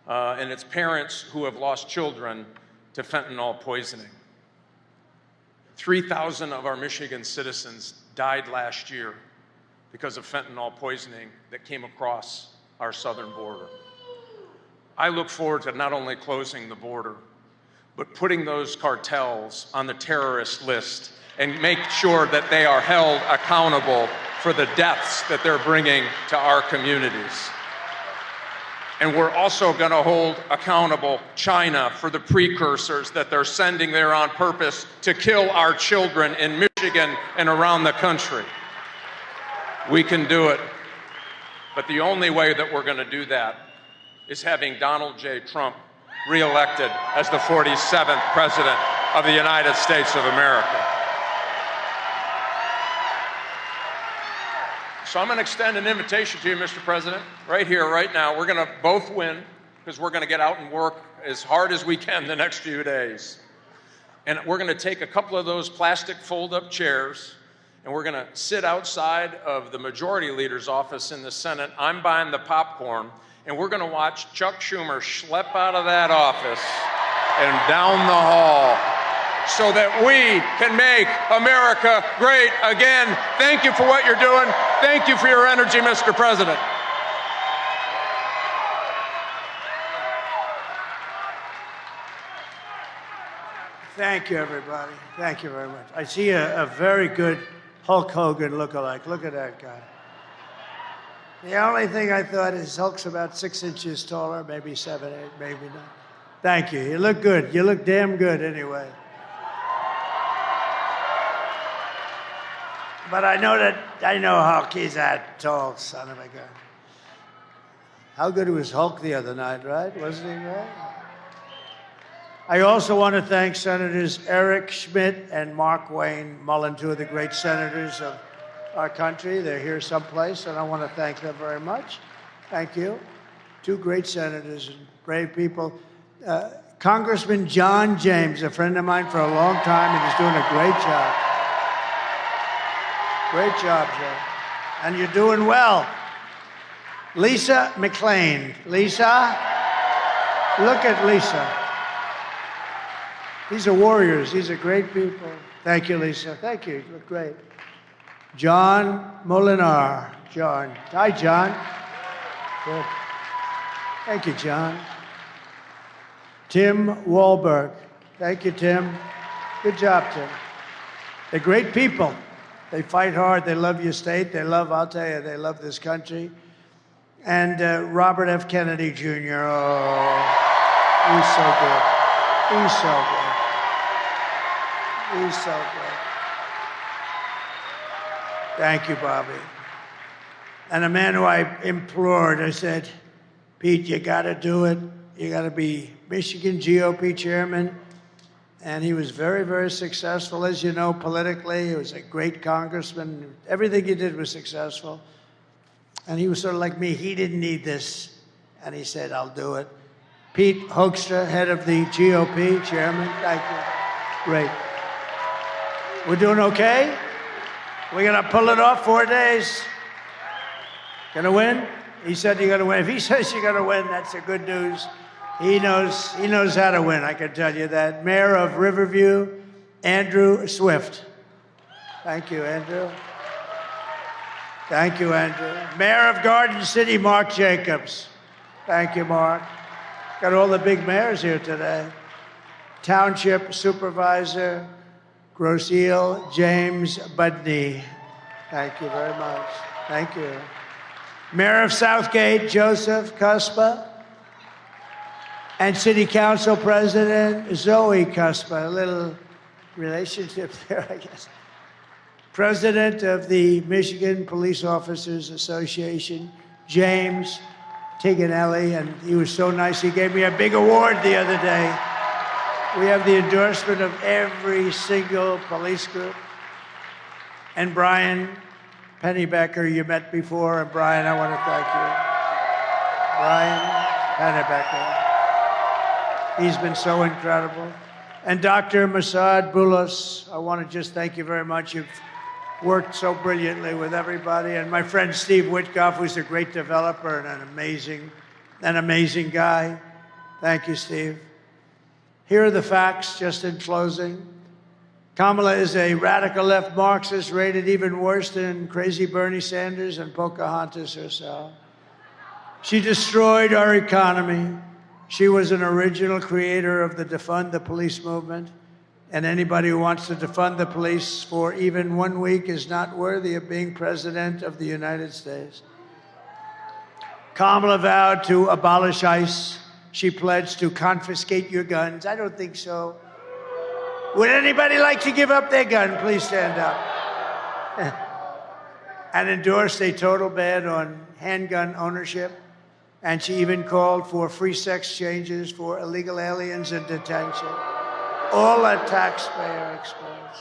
Speaker 20: and it's parents who have lost children to fentanyl poisoning. 3,000 of our Michigan citizens died last year because of fentanyl poisoning that came across our southern border. I look forward to not only closing the border, but putting those cartels on the terrorist list and make sure that they are held accountable for the deaths that they're bringing to our communities. And we're also going to hold accountable China for the precursors that they're sending there on purpose to kill our children in Michigan and around the country. We can do it, but the only way that we're going to do that is having Donald J. Trump reelected as the 47th President of the United States of America. So I'm going to extend an invitation to you, Mr. President, right here, right now. We're going to both win because we're going to get out and work as hard as we can the next few days. And we're going to take a couple of those plastic fold-up chairs and we're going to sit outside of the majority leader's office in the Senate. I'm buying the popcorn, and we're going to watch Chuck Schumer schlep out of that office and down the hall so that we can make America great again. Thank you for what you're doing. Thank you for your energy, Mr. President.
Speaker 1: Thank you, everybody. Thank you very much. I see a very good Hulk Hogan lookalike. Look at that guy. The only thing I thought is Hulk's about 6 inches taller, maybe 7, 8, maybe not. Thank you. You look good. You look damn good anyway. But I know Hulk. He's that tall son of a gun. How good was Hulk the other night, right? Wasn't he, right? I also want to thank Senators Eric Schmidt and Mark Wayne Mullen, two of the great senators of our country. They're here someplace, and I want to thank them very much. Thank you. Two great senators and brave people. Congressman John James, a friend of mine for a long time, and he's doing a great job. Great job, Joe. And you're doing well. Lisa McClain. Lisa, look at Lisa. These are warriors. These are great people. Thank you, Lisa. Thank you. You look great. John Molinar. John. Hi, John. Good. Thank you, John. Tim Wahlberg. Thank you, Tim. Good job, Tim. They're great people. They fight hard. They love your state. I'll tell you, they love this country. And Robert F. Kennedy, Jr. Oh, he's so good. He's so good. He's so good. Thank you, Bobby. And a man who I implored, I said, Pete, you got to do it. You got to be Michigan GOP chairman. And he was very, very successful, as you know, politically. He was a great congressman. Everything he did was successful. And he was sort of like me. He didn't need this. And he said, I'll do it. Pete Hoekstra, head of the GOP, chairman. Thank you. Great. We're doing okay? We're going to pull it off 4 days. Going to win? He said you're going to win. If he says you're going to win, that's the good news. He knows how to win, I can tell you that. Mayor of Riverview, Andrew Swift. Thank you, Andrew. Thank you, Andrew. Mayor of Garden City, Mark Jacobs. Thank you, Mark. Got all the big mayors here today. Township Supervisor, Grosse Ile, James Budney. Thank you very much. Thank you. Mayor of Southgate, Joseph Cuspa. And City Council President, Zoe Cuspa. A little relationship there, I guess. President of the Michigan Police Officers Association, James Tiganelli, and he was so nice. He gave me a big award the other day. We have the endorsement of every single police group. And Brian Pennybecker, you met before, and Brian, I want to thank you. Brian Pennybecker. He's been so incredible. And Dr. Masad Boulos, I want to just thank you very much. You've worked so brilliantly with everybody. And my friend Steve Witkoff, who's a great developer and an amazing guy. Thank you, Steve. Here are the facts, just in closing. Kamala is a radical left Marxist, rated even worse than crazy Bernie Sanders and Pocahontas herself. She destroyed our economy. She was an original creator of the defund the police movement. And anybody who wants to defund the police for even 1 week is not worthy of being president of the United States. Kamala vowed to abolish ICE. She pledged to confiscate your guns. I don't think so. Would anybody like to give up their gun? Please stand up. And endorsed a total ban on handgun ownership. And she even called for free sex changes for illegal aliens in detention. All at taxpayer expense.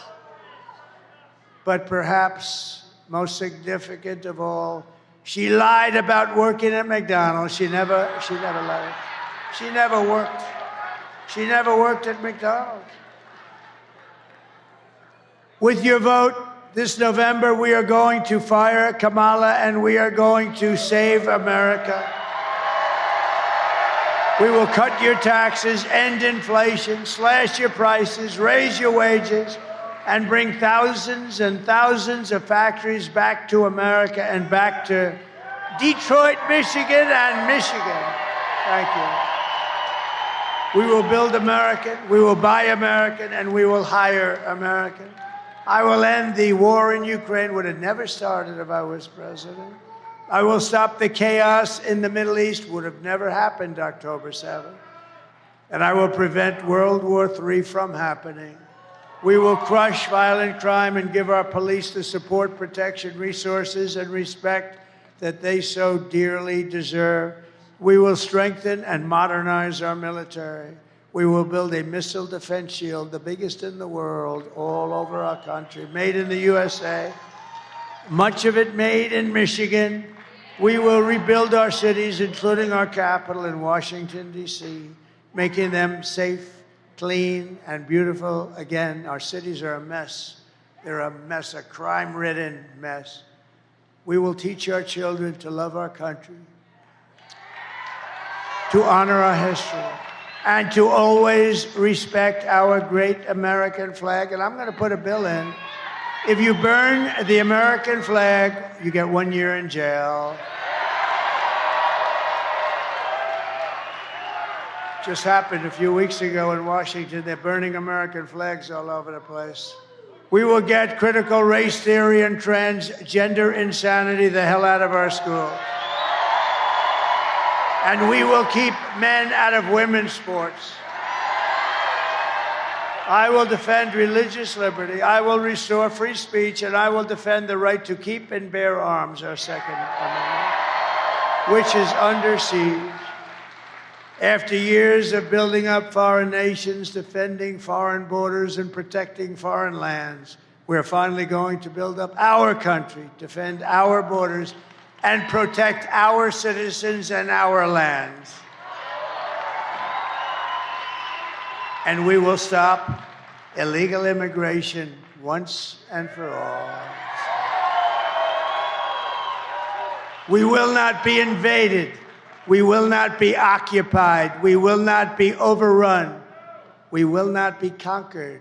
Speaker 1: But perhaps most significant of all, she lied about working at McDonald's. She never lied. She never worked. She never worked at McDonald's. With your vote this November, we are going to fire Kamala and we are going to save America. We will cut your taxes, end inflation, slash your prices, raise your wages, and bring thousands and thousands of factories back to America and back to Detroit, Michigan, and Michigan. Thank you. We will build American, we will buy American, and we will hire American. I will end the war in Ukraine. Would have never started if I was president. I will stop the chaos in the Middle East. Would have never happened October 7th. And I will prevent World War III from happening. We will crush violent crime and give our police the support, protection, resources, and respect that they so dearly deserve. We will strengthen and modernize our military. We will build a missile defense shield, the biggest in the world, all over our country, made in the USA, much of it made in Michigan. We will rebuild our cities, including our capital in Washington, D.C., making them safe, clean, and beautiful. Again, our cities are a mess. They're a mess, a crime-ridden mess. We will teach our children to love our country, to honor our history, and to always respect our great American flag. And I'm going to put a bill in. If you burn the American flag, you get 1 year in jail. Just happened a few weeks ago in Washington. They're burning American flags all over the place. We will get critical race theory and transgender insanity the hell out of our schools. And we will keep men out of women's sports. I will defend religious liberty. I will restore free speech, and I will defend the right to keep and bear arms, our Second Amendment, which is under siege. After years of building up foreign nations, defending foreign borders, and protecting foreign lands, we're finally going to build up our country, defend our borders, and protect our citizens and our lands. And we will stop illegal immigration once and for all. We will not be invaded We will not be occupied. We will not be overrun. We will not be conquered.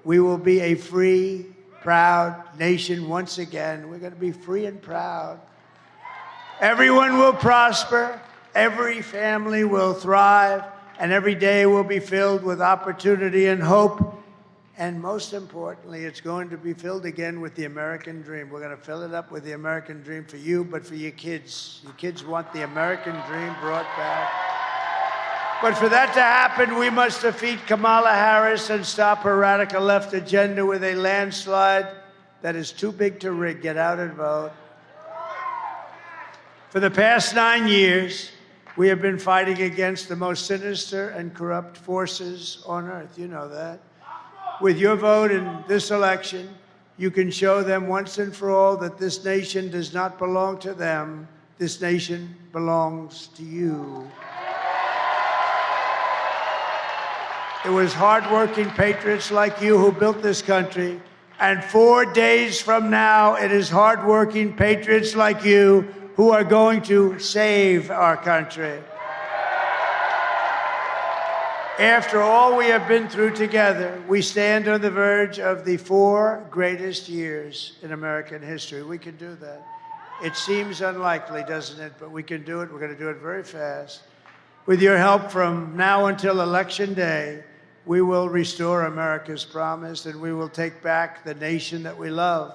Speaker 1: We will be a free, proud nation once again. We're going to be free and proud. Everyone will prosper. Every family will thrive. And every day will be filled with opportunity and hope. And most importantly, it's going to be filled again with the American dream. We're going to fill it up with the American dream for you, but for your kids. Your kids want the American dream brought back. But for that to happen, we must defeat Kamala Harris and stop her radical left agenda with a landslide that is too big to rig. Get out and vote. For the past 9 years, we have been fighting against the most sinister and corrupt forces on earth. You know that. With your vote in this election, you can show them once and for all that this nation does not belong to them. This nation belongs to you. It was hardworking patriots like you who built this country. And 4 days from now, it is hardworking patriots like you who are going to save our country. After all we have been through together, we stand on the verge of the 4 greatest years in American history. We can do that. It seems unlikely, doesn't it? But we can do it. We're going to do it very fast. With your help from now until Election Day, we will restore America's promise and we will take back the nation that we love.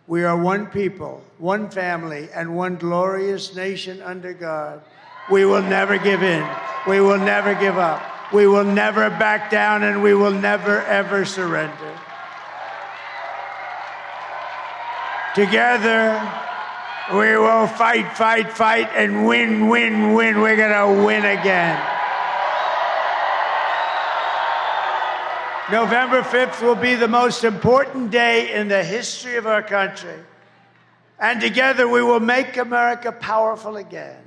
Speaker 1: We are one people, one family, and one glorious nation under God. We will never give in. We will never give up. We will never back down, and we will never, ever surrender. Together, we will fight, fight, fight, and win, win, win. We're going to win again. November 5th will be the most important day in the history of our country. And together, we will make America powerful again.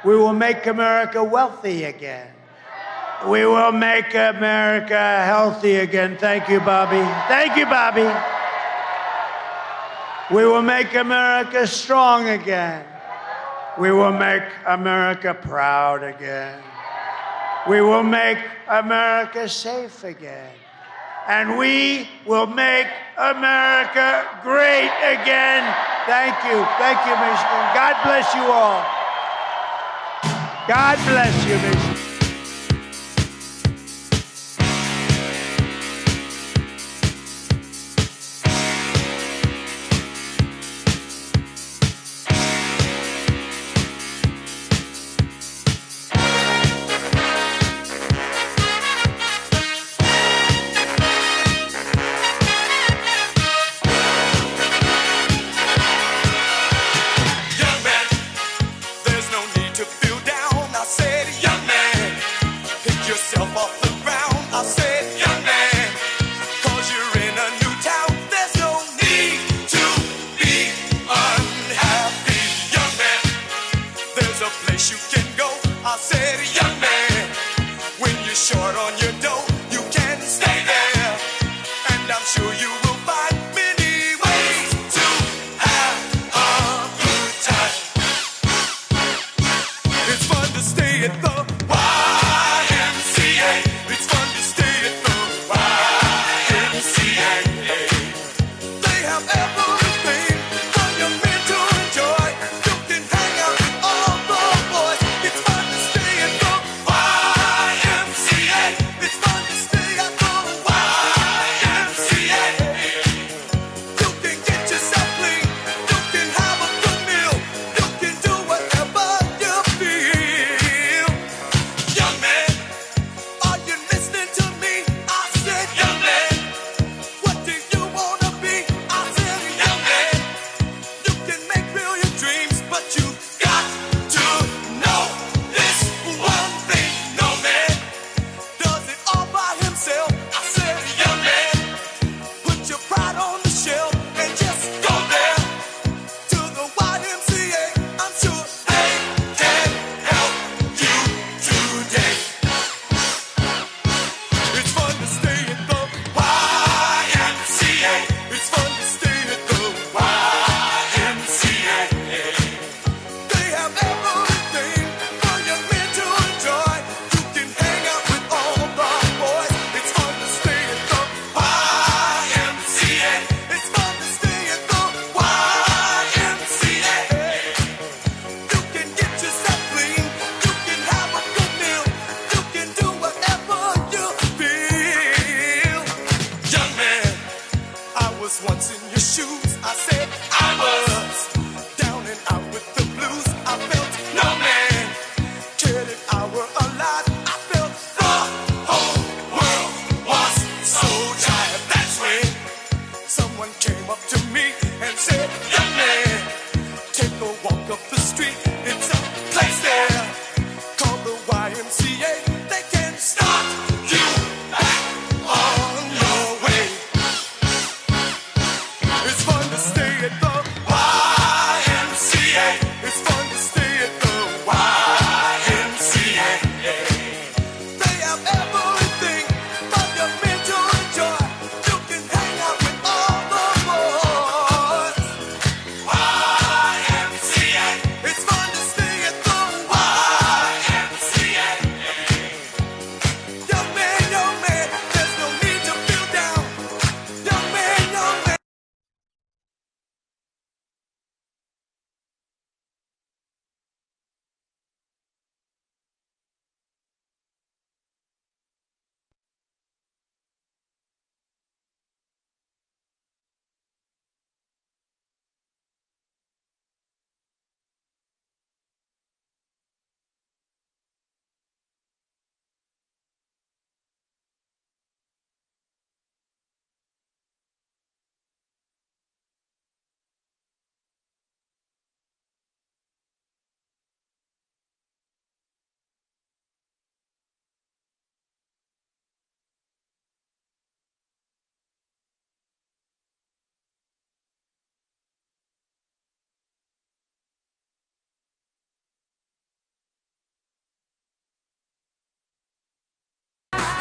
Speaker 1: We will make America wealthy again. We will make America healthy again. Thank you, Bobby. Thank you, Bobby. We will make America strong again. We will make America proud again. We will make America safe again. And we will make America great again. Thank you. Thank you, Michigan. God bless you all. God bless you, Michigan.
Speaker 21: was once in your shoes. I said I was down and out with the blues. I felt no man cared if I were alive. I felt the whole world was so tired. That's when someone came up to me and said, young man, take a walk up the street. It's a place there called the YMCA. They can start you back on your way. It's fun to stay at the YMCA. It's fun to stay at the YMCA. They have everything for your men to enjoy. You can hang out with all the boys. YMCA. It's fun to stay at the YMCA. Young man, there's no need to feel down. Young man.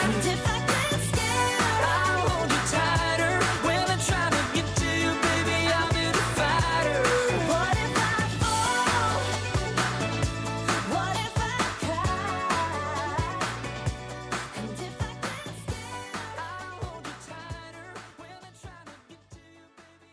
Speaker 10: And if I get scared, I'll hold you tighter. When I try to get to you, baby, I'll be the fighter. What if I fall? What if I cry? And if I get scared, I'll hold you tighter. When I try to get to you, baby,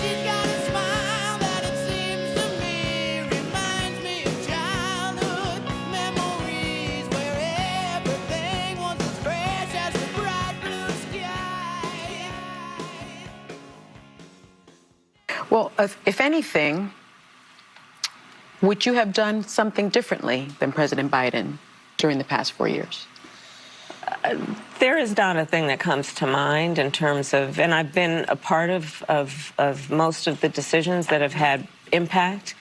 Speaker 10: she's got a smile that it seems to me reminds me of childhood memories where everything was as fresh as the bright blue sky.
Speaker 11: Well, if anything, would you have done something differently than President Biden during the past 4 years?
Speaker 12: There is not a thing that comes to mind in terms of, and I've been a part of most of the decisions that have had impact.